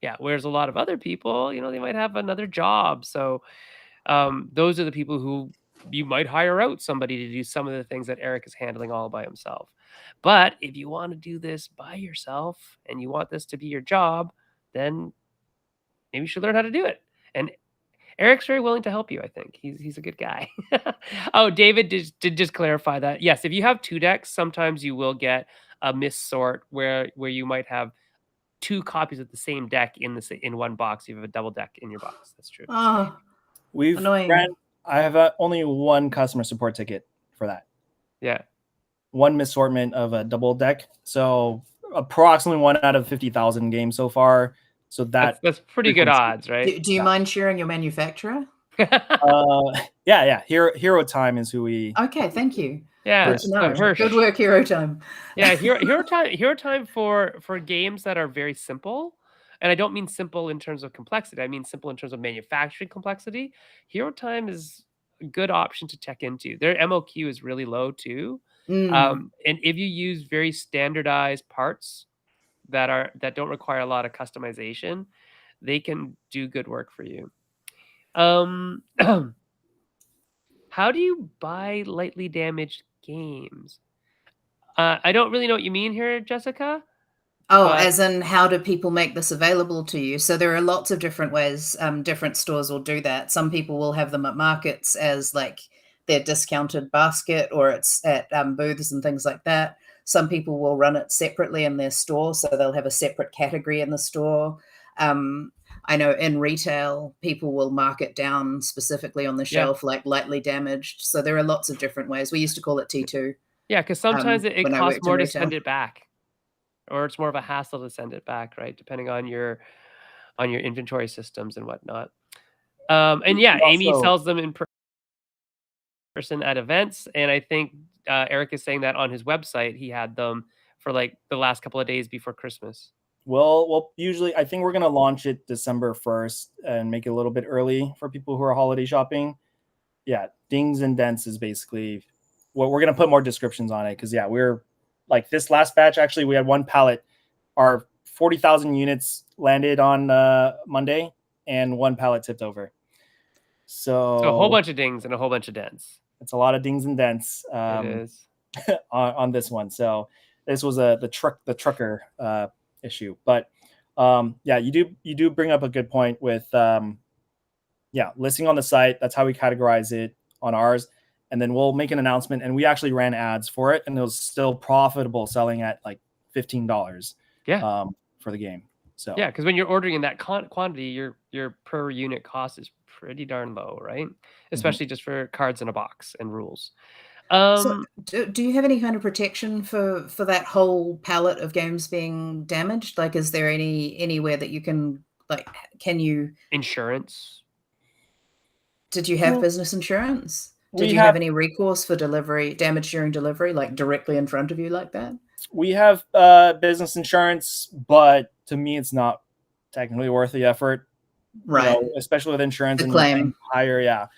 Yeah. Whereas a lot of other people, they might have another job. So those are the people who you might hire out somebody to do some of the things that Eric is handling all by himself. But if you want to do this by yourself and you want this to be your job, then maybe you should learn how to do it. And Eric's very willing to help you, I think. He's a good guy. Oh, David did just clarify that. Yes, if you have 2 decks, sometimes you will get a missort where you might have 2 copies of the same deck in one box. You have a double deck in your box. That's true. Oh, annoying. I have only one customer support ticket for that. Yeah. One missortment of a double deck. So approximately 1 out of 50,000 games so far. So that's pretty good odds, right? Do you mind sharing your manufacturer? Yeah. Hero Time is who we. Okay, thank you. Yeah, good work, Hero Time. Yeah, Hero Time for games that are very simple. And I don't mean simple in terms of complexity. I mean simple in terms of manufacturing complexity. Hero Time is a good option to check into. Their MOQ is really low too. And if you use very standardized parts that don't require a lot of customization, they can do good work for you. How do you buy lightly damaged games? I don't really know what you mean here, Jessica. As in, how do people make this available to you? So there are lots of different ways. Different stores will do that. Some people will have them at markets as their discounted basket, or it's at booths and things like that. Some people will run it separately in their store, so they'll have a separate category in the store. I know in retail, people will mark it down specifically on the shelf, like lightly damaged. So there are lots of different ways. We used to call it T2. Yeah, because sometimes it costs more to send it back, or it's more of a hassle to send it back, right? Depending on your inventory systems and whatnot. And yeah, Amy sells them in person at events, and I think Eric is saying that on his website he had them for the last couple of days before Christmas. Well, usually I think we're gonna launch it December 1st and make it a little bit early for people who are holiday shopping. Yeah, Dings and Dents is basically what we're gonna put more descriptions on it, because we're this last batch. Actually, we had one pallet. Our 40,000 units landed on Monday, and one pallet tipped over. So a whole bunch of dings and a whole bunch of dents. It's a lot of dings and dents. It is on this one. So this was the trucker issue. But Yeah, you do bring up a good point with listing on the site. That's how we categorize it on ours. And then we'll make an announcement, and we actually ran ads for it, and it was still profitable, selling at like $15 for the game. So yeah, because when you're ordering in that quantity, your per unit cost is pretty darn low, right? Especially just for cards in a box and rules. So do you have any kind of protection for that whole palette of games being damaged? Like, is there anywhere that you can, like, can you insurance? Did you have business insurance? Did you have any recourse for damage during delivery, like directly in front of you like that? We have business insurance, but to me, it's not technically worth the effort, right? Especially with insurance the and claim higher,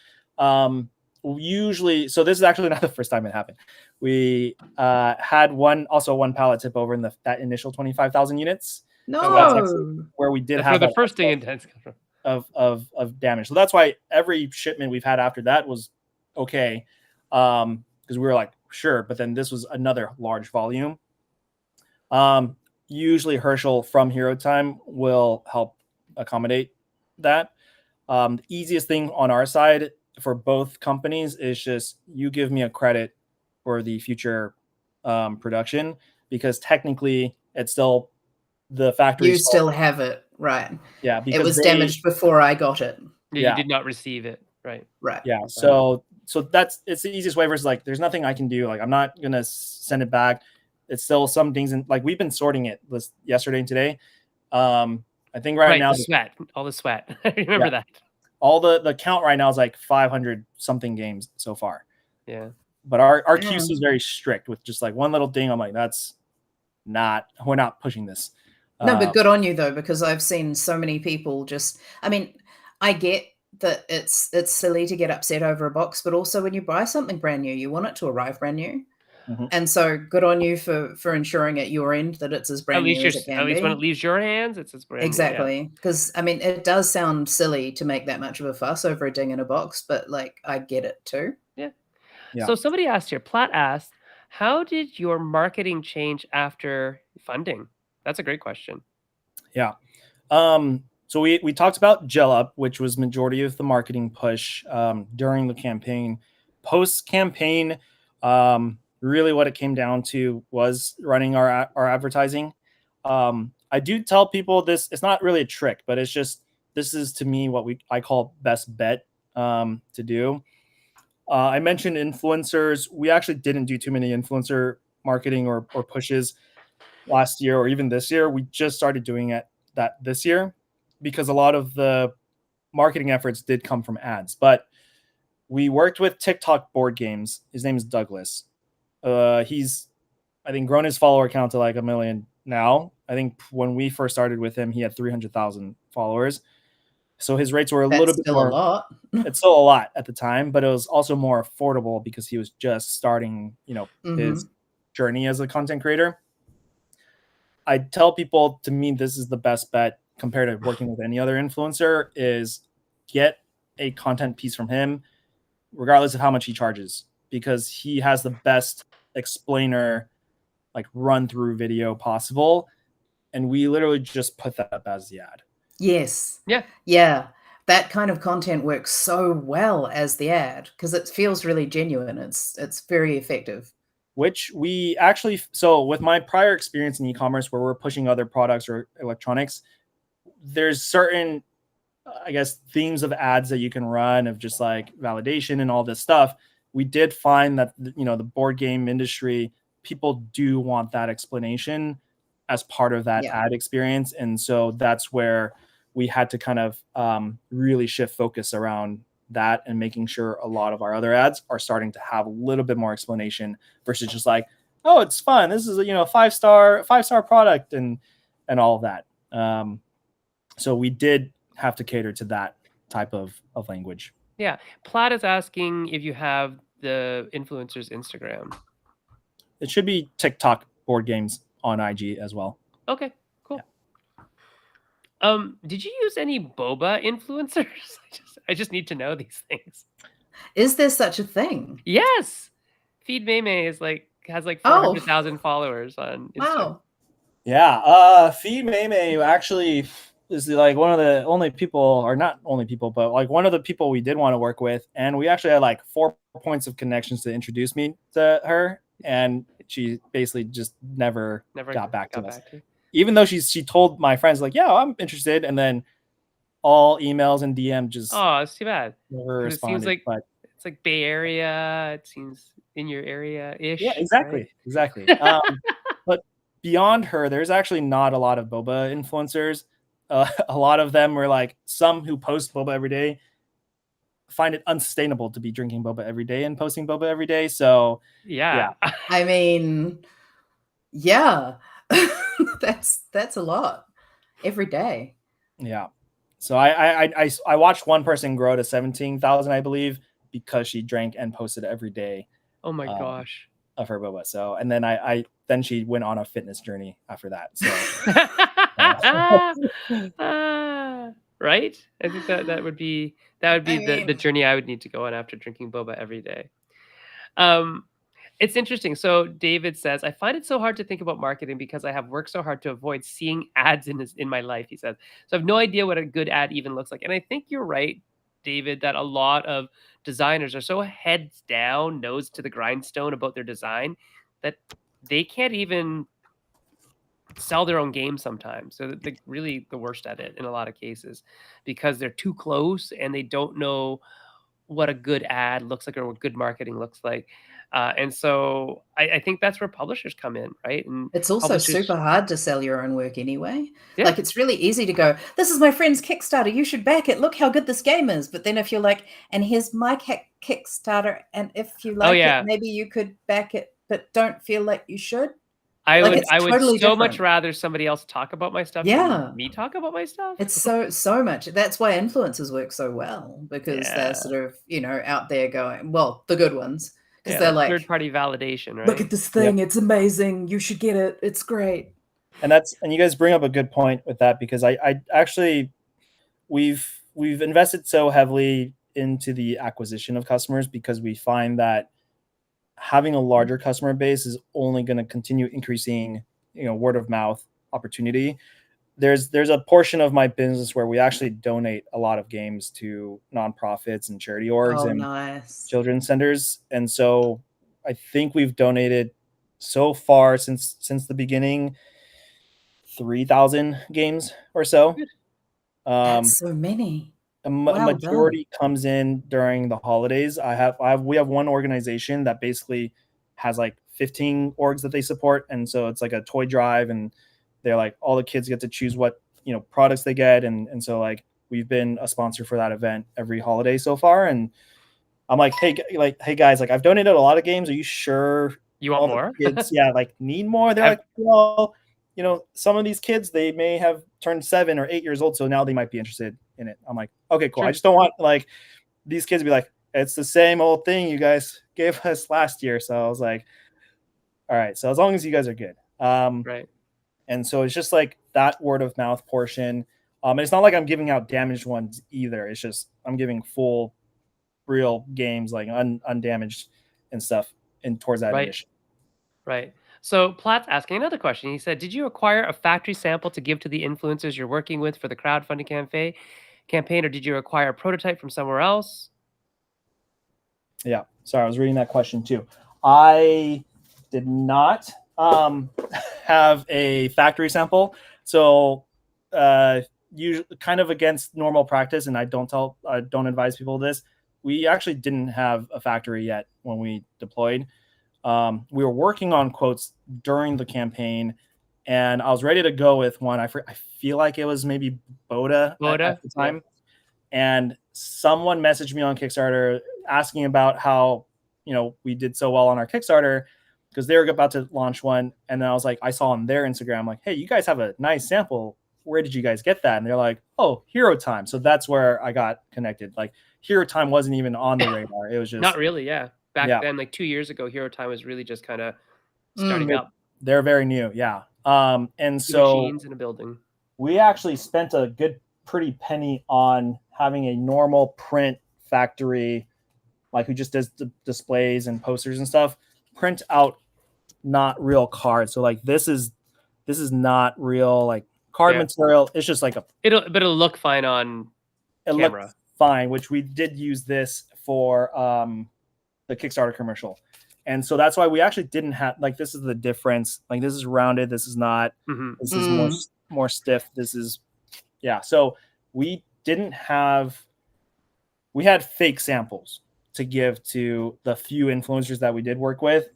usually, so this is actually not the first time it happened. We had one pallet tip over in that initial 25,000 units. No, so that's where we did have the first thing intense of damage. So that's why every shipment we've had after that was okay, because we were like, sure, but then this was another large volume. Usually Herschel from Hero Time will help accommodate that. The easiest thing on our side for both companies is just you give me a credit for the future production, because technically it's still the factory. You still have it, right? Yeah, because it was damaged before I got it. Yeah, you did not receive it, right? Yeah, so it's the easiest way versus like there's nothing I can do. Like I'm not gonna send it back. It's still some things, and like we've been sorting it yesterday and today. I think right now all the sweat. I remember that. All the count right now is like 500 something games so far. Yeah. But our QC is very strict with just like one little ding. I'm like, we're not pushing this. No, but good on you though, because I've seen so many people I get that it's silly to get upset over a box, but also when you buy something brand new, you want it to arrive brand new. And so good on you for ensuring at your end that it's as brand new as it can be. At least when it leaves your hands, it's as brand new. Exactly. Because it does sound silly to make that much of a fuss over a ding in a box, but like I get it too. Yeah. So somebody asked here, Platt asked, how did your marketing change after funding? That's a great question. Yeah. So we talked about Gel Up, which was majority of the marketing push during the campaign. Post campaign, really what it came down to was running our advertising. I do tell people this, it's not really a trick, but it's just, this is to me what I call best bet to do. I mentioned influencers. We actually didn't do too many influencer marketing or pushes last year or even this year. We just started doing that this year because a lot of the marketing efforts did come from ads. But we worked with TikTok board games. His name is Douglas. He's, I think, grown his follower count to like 1 million now. I think when we first started with him, he had 300,000 followers. So his rates were a little bit more. A lot. It's still a lot at the time, but it was also more affordable because he was just starting, his journey as a content creator. I tell people, to me, this is the best bet compared to working with any other influencer, is get a content piece from him, regardless of how much he charges, because he has the best explainer, like run through video possible. And we literally just put that up as the ad. Yes. Yeah. Yeah. That kind of content works so well as the ad because it feels really genuine. It's very effective. Which we actually, so with my prior experience in e-commerce where we're pushing other products or electronics, there's certain, I guess, themes of ads that you can run of just like validation and all this stuff. We did find that, the board game industry, people do want that explanation as part of that ad experience. And so that's where we had to kind of really shift focus around that and making sure a lot of our other ads are starting to have a little bit more explanation versus just like, oh, it's fun. This is a five-star product and all of that. So we did have to cater to that type of language. Yeah. Platt is asking if you have the influencer's Instagram. It should be TikTok board games on IG as well. Okay, cool. Yeah. Did you use any boba influencers? I just need to know these things. Is there such a thing? Yes. Feed Meme has like 400,000 followers on Instagram. Wow. Yeah, Fee Mei actually is like one of the only people, or not only people, but like one of the people we did want to work with, and we actually had like 4 points of connections to introduce me to her, and she basically just never got back to us. Even though she told my friends like, yeah, I'm interested, and then all emails and DM just it's too bad. never responded. It seems like but it's like Bay Area. It seems in your area-ish. Yeah, exactly, right? exactly. But beyond her, there's actually not a lot of boba influencers. A lot of them were like some who post boba every day find it unsustainable to be drinking boba every day and posting boba every day. So yeah. I mean, yeah, that's a lot every day. Yeah. So I watched one person grow to 17,000, I believe, because she drank and posted every day. Oh my gosh. Of her boba. So, and then then she went on a fitness journey after that. So, right? I think that would be the journey I would need to go on after drinking boba every day. It's interesting. So David says, I find it so hard to think about marketing because I have worked so hard to avoid seeing ads in my life, he says. So I have no idea what a good ad even looks like. And I think you're right, David, that a lot of designers are so heads down, nose to the grindstone about their design that they can't even sell their own game sometimes. So they're really the worst at it in a lot of cases because they're too close and they don't know what a good ad looks like or what good marketing looks like. And so I think that's where publishers come in, right? And it's also super hard to sell your own work anyway. Yeah. Like, it's really easy to go, this is my friend's Kickstarter, you should back it. Look how good this game is. But then if you're like, and here's my Kickstarter, and if you like it, maybe you could back it, but don't feel like you should. I would totally so much rather somebody else talk about my stuff than me talk about my stuff. It's so much. That's why influencers work so well, because they're sort of, out there going, well, the good ones, because they're like third-party validation, right? Look at this thing. It's amazing. You should get it. It's great. And you guys bring up a good point with that, because I actually, we've invested so heavily into the acquisition of customers because we find that having a larger customer base is only going to continue increasing, word of mouth opportunity. There's a portion of my business where we actually donate a lot of games to nonprofits and charity orgs and children's centers. And so I think we've donated so far since the beginning 3,000 games or so. That's so many. A majority comes in during the holidays. We have one organization that basically has like 15 orgs that they support, and so it's like a toy drive, and they're like all the kids get to choose what products they get, and so like we've been a sponsor for that event every holiday so far. And I'm like, hey guys, like I've donated a lot of games. Are you sure you want more? Kids, need more? They're like, well, some of these kids, they may have turned 7 or 8 years old, so now they might be interested in it. I'm like, okay, cool. Sure. I just don't want like these kids to be like, it's the same old thing you guys gave us last year. So I was like, all right. So as long as you guys are good. Right. And so it's just like that word of mouth portion. And it's not like I'm giving out damaged ones either. It's just I'm giving full real games, like undamaged and stuff, and towards that initiative. Right. So Platt's asking another question. He said, did you acquire a factory sample to give to the influencers you're working with for the crowdfunding campaign, or did you acquire a prototype from somewhere else? Yeah. Sorry, I was reading that question too. I did not have a factory sample. So usually kind of against normal practice, and I don't advise people this. We actually didn't have a factory yet when we deployed. We were working on quotes during the campaign, and I was ready to go with one. I feel like it was maybe Boda at the time. Yeah. And someone messaged me on Kickstarter asking about how, we did so well on our Kickstarter because they were about to launch one. And then I was like, I saw on their Instagram, like, hey, you guys have a nice sample. Where did you guys get that? And they're like, oh, Hero Time. So that's where I got connected. Like Hero Time wasn't even on the radar. It was just not really. Yeah. Back then, like 2 years ago, Hero Time was really just kind of starting up. They're very new. Yeah. And so machines in a building. We actually spent a good pretty penny on having a normal print factory, like who just does the displays and posters and stuff, print out not real cards. So like this is this is not real like card material. It's just like it'll look fine on camera. Looked fine, which we did use this for the Kickstarter commercial. And so that's why we actually didn't have like, this is the difference. Like this is rounded. This is not, this is more stiff. This is, So we had fake samples to give to the few influencers that we did work with.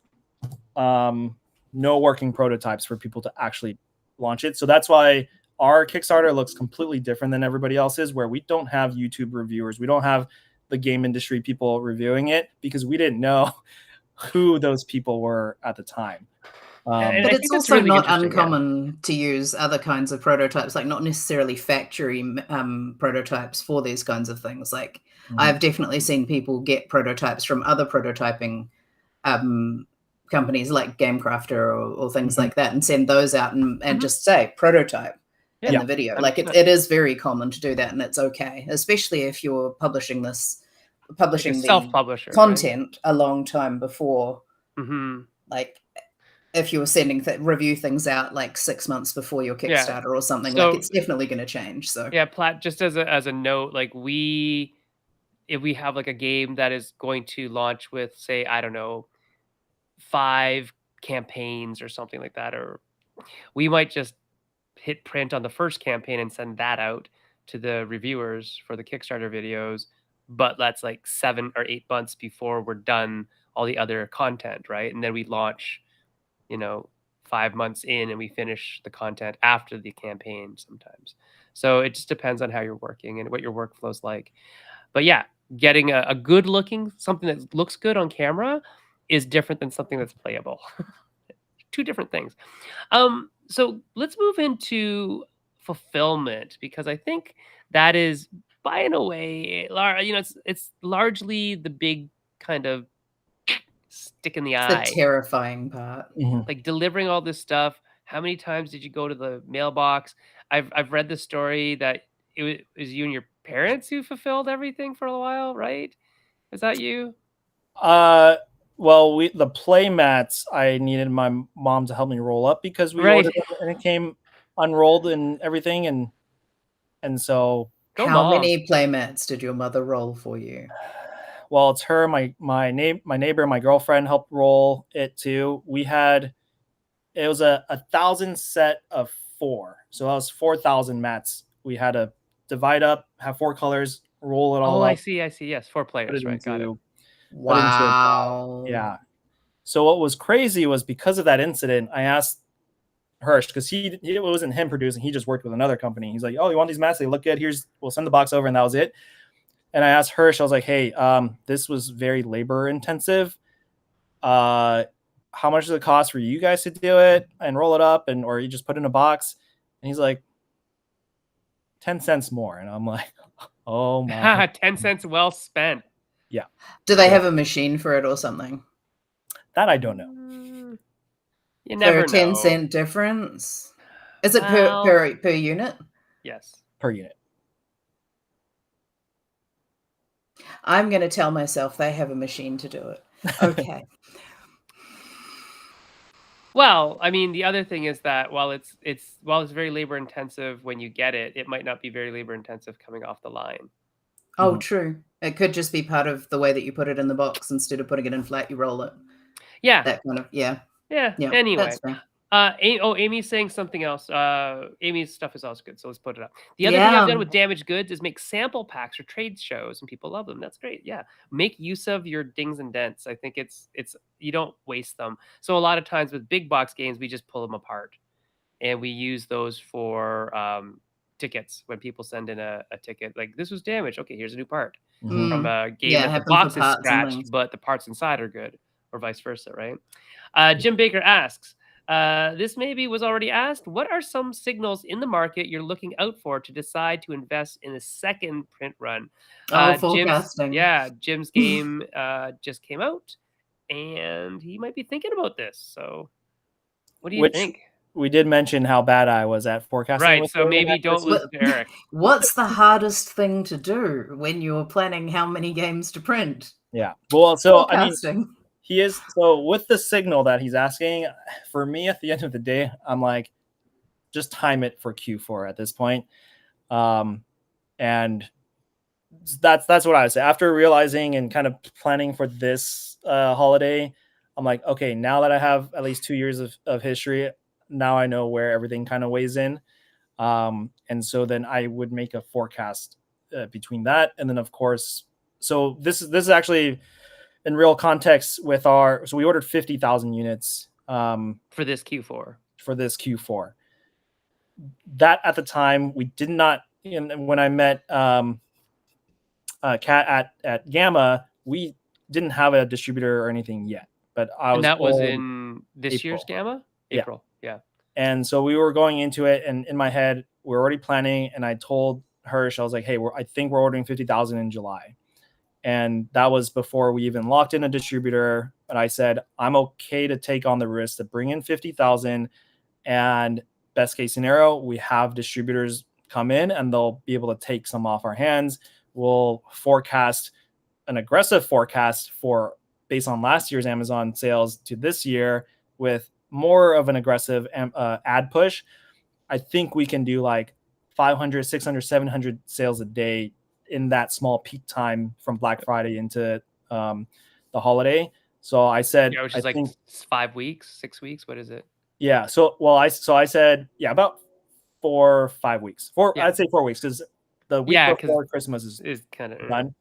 No working prototypes for people to actually launch it. So that's why our Kickstarter looks completely different than everybody else's, where we don't have YouTube reviewers. We don't have the game industry people reviewing it because we didn't know who those people were at the time. But it's also really not uncommon to use other kinds of prototypes, like not necessarily factory prototypes for these kinds of things. Like I've definitely seen people get prototypes from other prototyping companies like GameCrafter or things like that and send those out and just say prototype in the video. Like it is very common to do that, and it's okay, especially if you're publishing the self-publisher content a long time before. Like if you were sending review things out like 6 months before your Kickstarter or something, like it's definitely going to change. So Platt, just as a note, like if we have like a game that is going to launch with, say, I don't know, 5 campaigns or something like that, or we might just hit print on the first campaign and send that out to the reviewers for the Kickstarter videos, but that's like 7 or 8 months before we're done all the other content, right? And then we launch 5 months in and we finish the content after the campaign sometimes. So it just depends on how you're working and what your workflow's like. But getting a good looking, something that looks good on camera is different than something that's playable. 2 different things. So let's move into fulfillment, because I think that is, by in a way, it's largely the big kind of stick in the eye. The terrifying part. Like delivering all this stuff. How many times did you go to the mailbox? I've read the story that it was you and your parents who fulfilled everything for a while, right? Is that you? Well, the play mats, I needed my mom to help me roll up because we ordered it and it came unrolled and everything, and so. How many play mats did your mother roll for you? Well, it's her, my neighbor, my girlfriend helped roll it too. It was a 1,000 set of 4, so that was 4,000 mats. We had to divide up, have 4 colors, roll it all up. I see. Yes, 4 players, right? Got it. Wow. Yeah. So what was crazy was because of that incident, I asked Hirsch, because it wasn't him producing, he just worked with another company. He's like, "Oh, you want these mats? They look good. We'll send the box over," and that was it. And I asked Hirsch, I was like, "Hey, this was very labor intensive. How much does it cost for you guys to do it and roll it up, or you just put it in a box?" And he's like, 10 cents more. And I'm like, oh my. 10 cents well spent. Yeah. Do they have a machine for it or something? That I don't know. You never know. 10 cent difference? Is it per unit? Yes. Per unit. I'm going to tell myself they have a machine to do it. Okay. Well, I mean, the other thing is that while it's very labor intensive when you get it, it might not be very labor intensive coming off the line. Oh, true. It could just be part of the way that you put it in the box. Instead of putting it in flat, you roll it. Yeah. That kind of, yeah. Anyway. Amy's saying something else. Amy's stuff is also good, so let's put it up. The other thing I've done with damaged goods is make sample packs for trade shows, and people love them. That's great. Yeah, make use of your dings and dents. I think it's you don't waste them. So a lot of times with big box games, we just pull them apart, and we use those for tickets. When people send in a ticket, like this was damaged. Okay, here's a new part from a game that the box is scratched, but the parts inside are good, or vice versa, right? Jim Baker asks. This maybe was already asked. What are some signals in the market you're looking out for to decide to invest in a second print run? Forecasting. Jim's game just came out, and he might be thinking about this. So, what do you think? We did mention how bad I was at forecasting. Right, so maybe don't listen to Eric. What's the hardest thing to do when you're planning how many games to print? Yeah. Well, so forecasting. I mean, he is, so with the signal that he's asking, for me at the end of the day, I'm like, just time it for Q4 at this point. And that's what I would say. After realizing and kind of planning for this holiday, I'm like, okay, now that I have at least 2 years of history, now I know where everything kind of weighs in. And so then I would make a forecast between that. And then of course, so this is actually in real context with so we ordered 50,000 units for this Q4. That at the time we did not, when I met Cat at Gamma, we didn't have a distributor or anything yet, but was in this year's Gamma? April. Yeah. And so we were going into it, and in my head, we were already planning, and I told Hirsch, I was like, hey, I think we're ordering 50,000 in July. And that was before we even locked in a distributor. But I said, I'm okay to take on the risk to bring in 50,000. And best case scenario, we have distributors come in and they'll be able to take some off our hands. We'll forecast an aggressive forecast based on last year's Amazon sales to this year with more of an aggressive ad push. I think we can do like 500, 600, 700 sales a day in that small peak time from Black Friday into the holiday. So I said, which is 5 weeks, 6 weeks. What is it? Yeah. So, I said, about 4 or 5 weeks. I'd say 4 weeks because the week before Christmas is kind of done.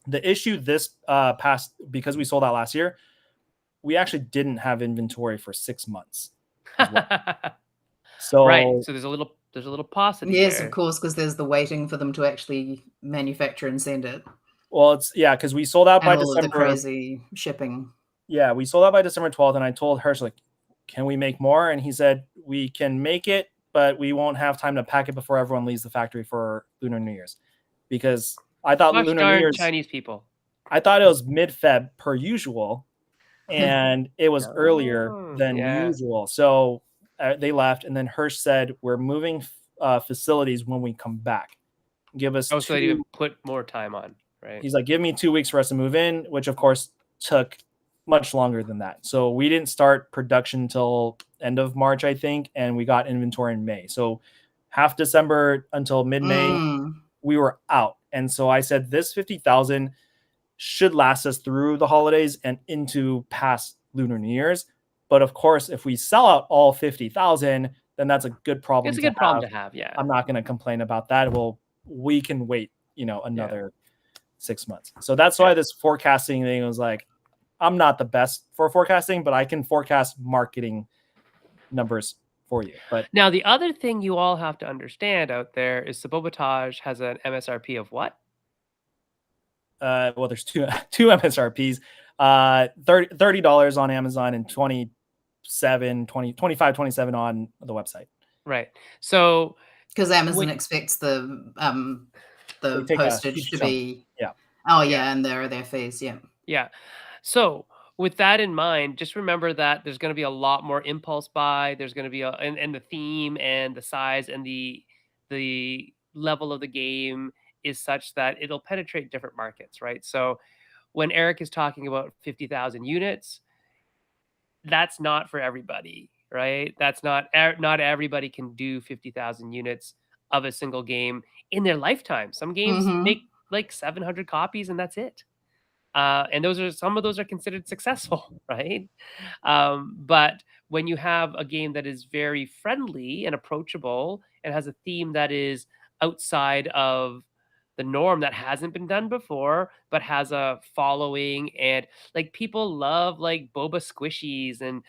The issue this past, because we sold out last year, we actually didn't have inventory for 6 months. Well. So right. So there's a little paucity. Yes, there. Of course, because there's the waiting for them to actually manufacture and send it. Well, because we sold out by December. The crazy shipping. Yeah, we sold out by December 12th, and I told Hirsch, like, can we make more? And he said, we can make it, but we won't have time to pack it before everyone leaves the factory for Lunar New Year's. Because I thought Lunar New Year's... Chinese people. I thought it was mid-Feb per usual, and it was earlier than usual. So they left, and then Hirsch said, we're moving facilities when we come back. Give us so they even put more time on, right? He's like, give me 2 weeks for us to move in, which of course took much longer than that. So we didn't start production until end of March, I think, and we got inventory in May. So half December until mid-May, we were out. And so I said, this 50,000 should last us through the holidays and into past Lunar New Year's. But of course, if we sell out all 50,000, then that's a good problem. It's a good problem to have. Yeah. I'm not going to complain about that. We can wait, another 6 months. So that's why this forecasting thing was like, I'm not the best for forecasting, but I can forecast marketing numbers for you. But now the other thing you all have to understand out there is Sabotage has an MSRP of what? Well, there's two MSRPs, $30 on Amazon and 25, 27 on the website. Right. So because Amazon expects the postage to be and their fees. Yeah. So with that in mind, just remember that there's going to be a lot more impulse buy. There's going to be and the theme and the size and the level of the game is such that it'll penetrate different markets, right? So when Eric is talking about 50,000 units, that's not for everybody, right? That's not everybody can do 50,000 units of a single game in their lifetime. Some games make like 700 copies and that's it. And some of those are considered successful, right? But when you have a game that is very friendly and approachable and has a theme that is outside of the norm that hasn't been done before, but has a following, and like people love like boba squishies and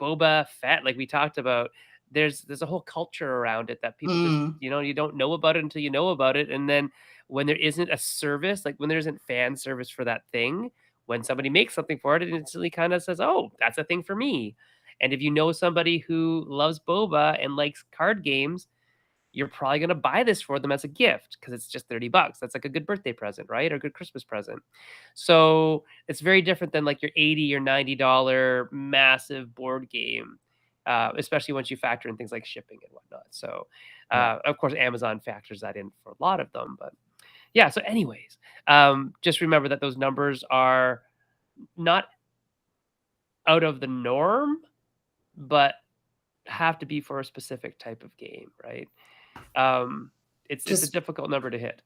Boba Fett, like we talked about. There's a whole culture around it that people just, you don't know about it until you know about it. And then when there isn't a service, like when there isn't fan service for that thing, when somebody makes something for it, it instantly kind of says, oh, that's a thing for me. And if you know somebody who loves boba and likes card games, you're probably going to buy this for them as a gift because it's just $30. That's like a good birthday present, right? Or a good Christmas present. So it's very different than like your $80 or $90 massive board game, especially once you factor in things like shipping and whatnot. So, of course, Amazon factors that in for a lot of them. But yeah, so anyways, just remember that those numbers are not out of the norm, but have to be for a specific type of game, right? It's a difficult number to hit.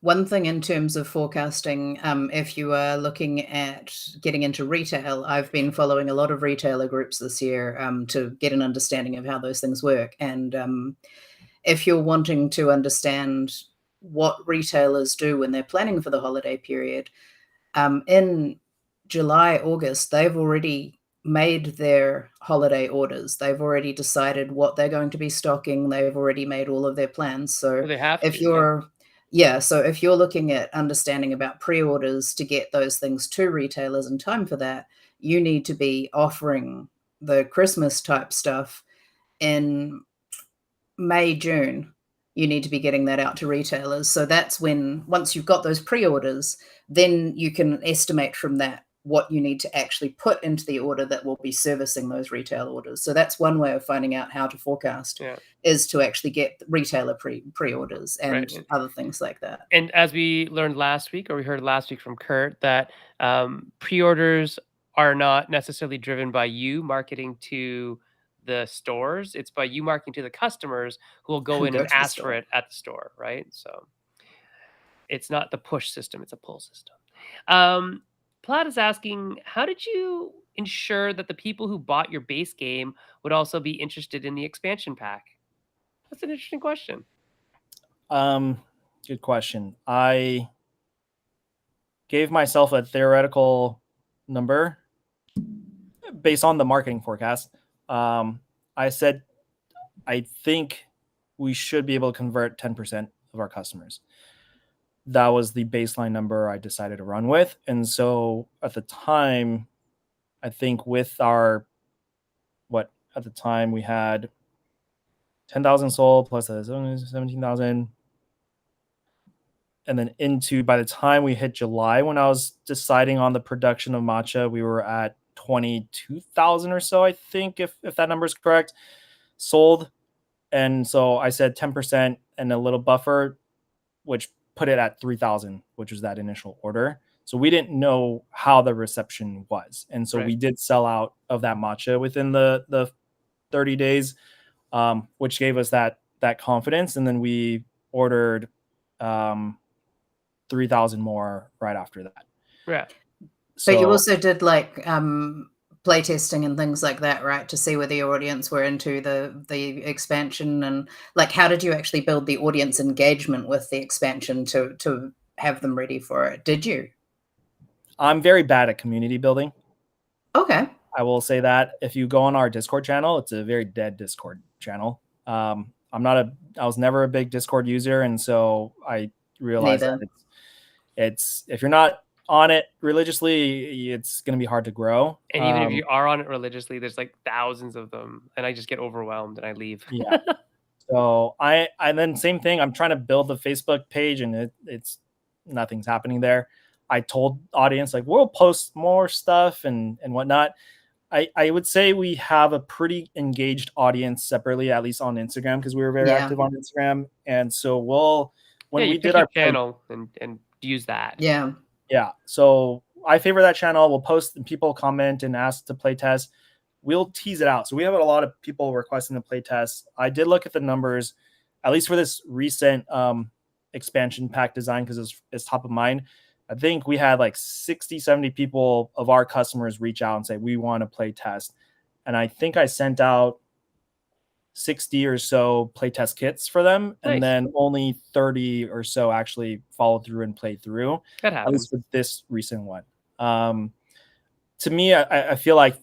One thing in terms of forecasting, if you are looking at getting into retail, I've been following a lot of retailer groups this year to get an understanding of how those things work. And if you're wanting to understand what retailers do when they're planning for the holiday period, in July, August, they've already made their holiday orders. They've already decided what they're going to be stocking. They've already made all of their plans. So they have if you're so if you're looking at understanding about pre-orders to get those things to retailers in time for that, you need to be offering the Christmas type stuff in May, June. You need to be getting that out to retailers. So that's when, once you've got those pre-orders, then you can estimate from that what you need to actually put into the order that will be servicing those retail orders. So that's one way of finding out how to forecast, is to actually get retailer pre-orders and other things like that. And as we learned last week, or we heard last week from Kurt, that pre-orders are not necessarily driven by you marketing to the stores. It's by you marketing to the customers who will go in and ask for it at the store, right? So it's not the push system, it's a pull system. Platt is asking, how did you ensure that the people who bought your base game would also be interested in the expansion pack? That's an interesting question. Good question. I gave myself a theoretical number based on the marketing forecast. I said, I think we should be able to convert 10% of our customers. That was the baseline number I decided to run with. And so at the time, I think with our, at the time we had 10,000 sold plus 17,000. And then by the time we hit July, when I was deciding on the production of matcha, we were at 22,000 or so, I think, if that number is correct, sold. And so I said 10% and a little buffer, which put it at 3,000, which was that initial order. So we didn't know how the reception was. And so we did sell out of that matcha within the 30 days, which gave us that confidence. And then we ordered 3,000 more right after that. Yeah. So you also did like playtesting and things like that, right? To see whether your audience were into the expansion, and like, how did you actually build the audience engagement with the expansion to have them ready for it? Did you? I'm very bad at community building. Okay. I will say that. If you go on our Discord channel, it's a very dead Discord channel. I was never a big Discord user, and so I realized that it's if you're not on it religiously, it's going to be hard to grow. And even if you are on it religiously, there's like thousands of them, and I just get overwhelmed and I leave. Yeah. So and then same thing. I'm trying to build the Facebook page, and it's nothing's happening there. I told audience like we'll post more stuff and whatnot. I would say we have a pretty engaged audience separately, at least on Instagram, because we were very active on Instagram, and so when we did our channel and use that. Yeah. So I favor that channel. We'll post and people comment and ask to play test. We'll tease it out. So we have a lot of people requesting to play test. I did look at the numbers, at least for this recent expansion pack design, because it's top of mind. I think we had like 60, 70 people of our customers reach out and say, we want to play test. And I think I sent out 60 or so play test kits for them. Nice. And then only 30 or so actually followed through and played through. That happens. At least with this recent one. To me, I feel like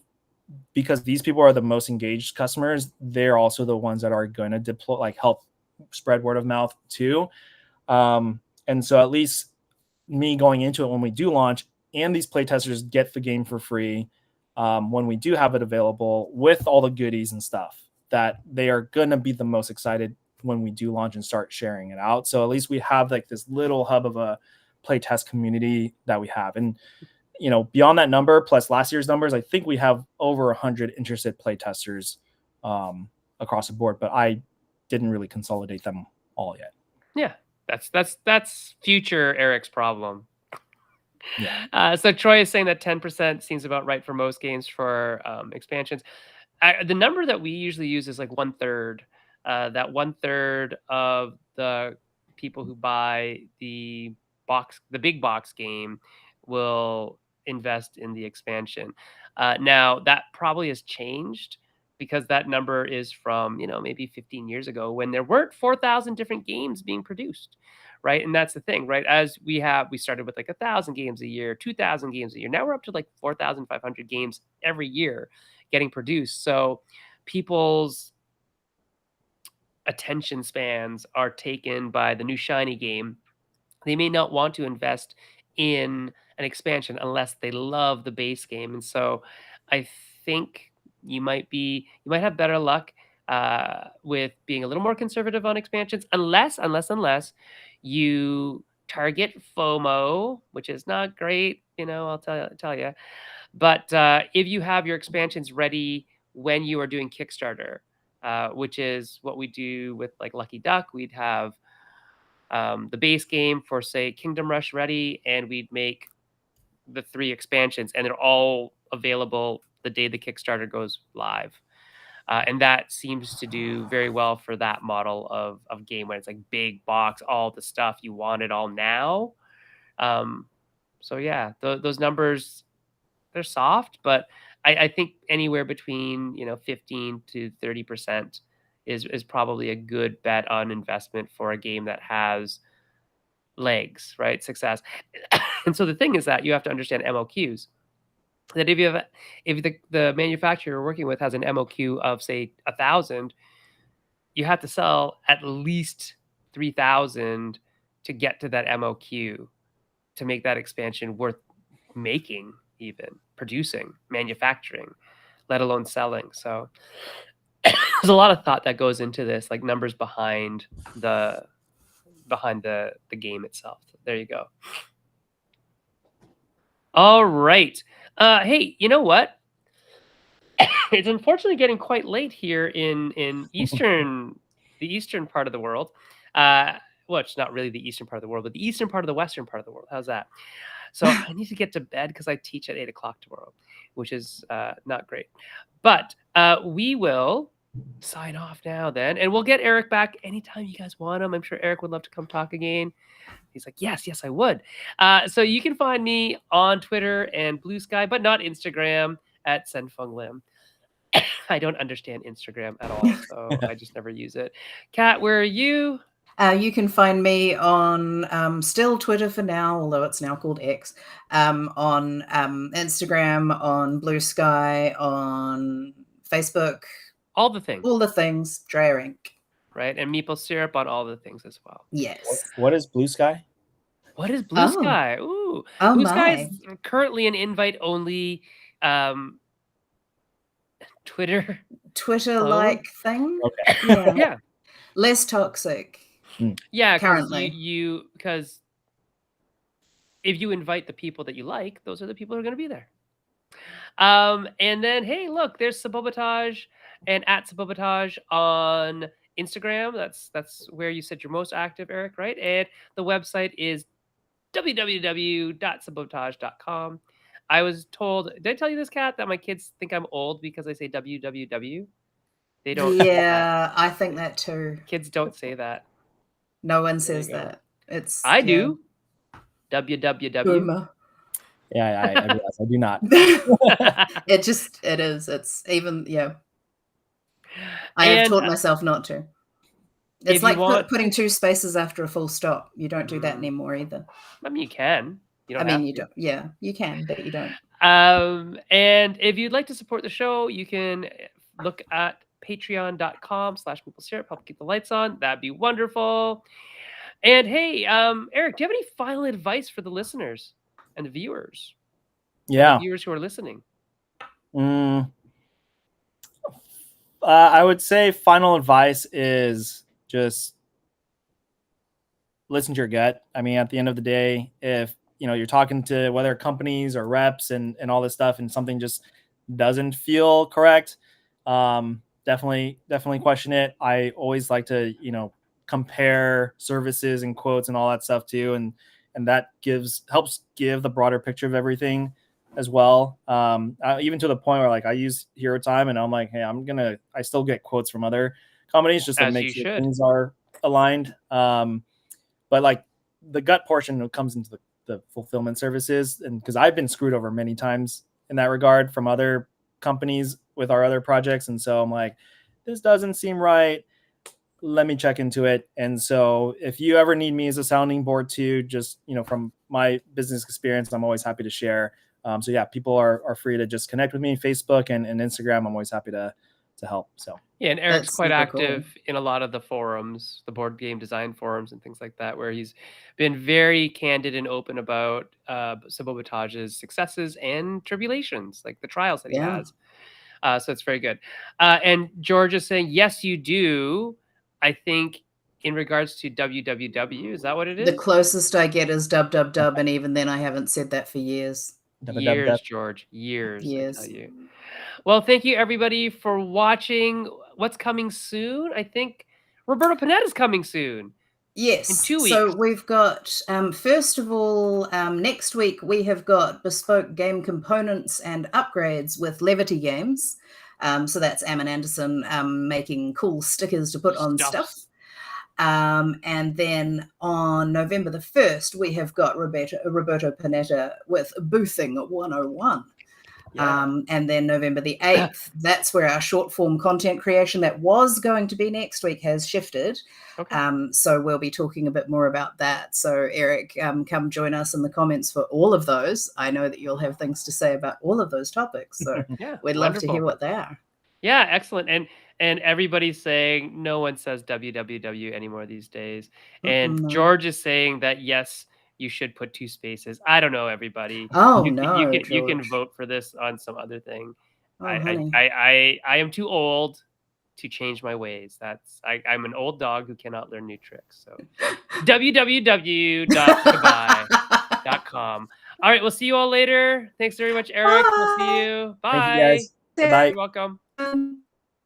because these people are the most engaged customers, they're also the ones that are going to deploy, like help spread word of mouth too. And so at least me going into it when we do launch, and these playtesters get the game for free when we do have it available with all the goodies and stuff, that they are going to be the most excited when we do launch and start sharing it out. So at least we have like this little hub of a playtest community that we have. And, beyond that number, plus last year's numbers, I think we have over 100 interested playtesters across the board, but I didn't really consolidate them all yet. Yeah. That's future Eric's problem. Yeah. So Troy is saying that 10% seems about right for most games for expansions. the number that we usually use is like 1/3. That 1/3 of the people who buy the big box game will invest in the expansion. Now that probably has changed because that number is from, maybe 15 years ago when there weren't 4,000 different games being produced. Right. And that's the thing, right? As we started with like 1,000 games a year, 2,000 games a year. Now we're up to like 4,500 games every year getting produced. So people's attention spans are taken by the new shiny game. They may not want to invest in an expansion unless they love the base game. And so I think you might have better luck with being a little more conservative on expansions, unless you target FOMO, which is not great. I'll tell you. But if you have your expansions ready when you are doing Kickstarter, which is what we do with like Lucky Duck, we'd have the base game for, say, Kingdom Rush ready, and we'd make the 3 expansions, and they're all available the day the Kickstarter goes live. And that seems to do very well for that model of game when it's like big box, all the stuff you want it all now. So yeah, those numbers, they're soft, but I think anywhere between 15 to 30% is probably a good bet on investment for a game that has legs, right? Success. And so the thing is that you have to understand MOQs. That if the manufacturer you're working with has an MOQ of, say, 1,000, you have to sell at least 3,000 to get to that MOQ to make that expansion worth making, even producing, manufacturing, let alone selling. So there's a lot of thought that goes into this, like numbers behind the game itself. There you go. All right. Hey, you know what? It's unfortunately getting quite late here in the eastern part of the world. Well, it's not really the eastern part of the world, but the eastern part of the western part of the world. How's that? So I need to get to bed because I teach at 8:00 tomorrow, which is not great. But we will sign off now then, and we'll get Eric back anytime you guys want him. I'm sure Eric would love to come talk again. He's like, yes, I would. So you can find me on Twitter and Blue Sky, but not Instagram, at Senfeng Lim. I don't understand Instagram at all, so I just never use it. Kat, where are you? You can find me on still Twitter for now, although it's now called X, on Instagram, on Blue Sky, on Facebook. All the things. All the things, Drea Inc. Right, and Meeple Syrup on all the things as well. Yes. What is Blue Sky? What is Blue Sky? Ooh. Blue Sky is currently an invite-only Twitter-like thing. Okay. Yeah. Less toxic. Yeah, currently. Because if you invite the people that you like, those are the people who are going to be there. And then, hey, look, there's Sabotage and at Sabotage on Instagram. That's where you said you're most active, Eric, right? And the website is www.sabotage.com. I was told, did I tell you this, Kat, that my kids think I'm old because I say www? They don't. Yeah, I think that too. Kids don't say that. No one says that. I do. www. Boomer. Yeah, I realize I do not. It is. It's even, yeah. I have taught myself not to. It's like putting 2 spaces after a full stop. You don't do that anymore either. I mean, you can. You don't. You don't. Yeah, you can, but you don't. And if you'd like to support the show, you can look at patreon.com/MeepleSyrup. Help keep the lights on. That'd be wonderful. And hey, Eric, do you have any final advice for the listeners and the viewers? Yeah. The viewers who are listening. I would say final advice is just listen to your gut. I mean, at the end of the day, if you're talking to whether companies or reps and all this stuff, and something just doesn't feel correct, definitely question it. I always like to compare services and quotes and all that stuff too, and that helps give the broader picture of everything. as well. Even to the point where like I use Hero Time, and I'm like, hey, I still get quotes from other companies just to make sure things are aligned. But like the gut portion comes into the fulfillment services, and because I've been screwed over many times in that regard from other companies with our other projects, and so I'm like, this doesn't seem right. Let me check into it. And so if you ever need me as a sounding board too, just, from my business experience, I'm always happy to share. So yeah, people are free to just connect with me, Facebook and Instagram. I'm always happy to help. So yeah, and Eric's quite active in a lot of the forums, the board game design forums and things like that, where he's been very candid and open about Sabotage's successes and tribulations, like the trials that he has. So it's very good. And George is saying, yes, you do. I think in regards to www, is that what it is? The closest I get is dub, and even then I haven't said that for years. Years, George. Years, I tell you. Well, thank you everybody for watching. What's coming soon? I think Roberto Panetta is coming soon. Yes. In 2 weeks. So we've got, first of all, next week we have got bespoke game components and upgrades with Levity Games. So that's Ammon Anderson making cool stickers to put on stuff. And then on November the 1st, we have got Roberto Panetta with Boothing 101. And then November the 8th, that's where our short form content creation that was going to be next week has shifted. So we'll be talking a bit more about that. So Eric, come join us in the comments for all of those. I know that you'll have things to say about all of those topics. So we'd love to hear what they are. Yeah, excellent. And everybody's saying no one says www anymore these days. And George is saying that yes, you should put 2 spaces. I don't know, everybody. You can vote for this on some other thing. I am too old to change my ways. I'm an old dog who cannot learn new tricks. So www.kabai.com. All right, we'll see you all later. Thanks very much, Eric. We'll see you. Bye. Thank you guys. Bye. You're welcome.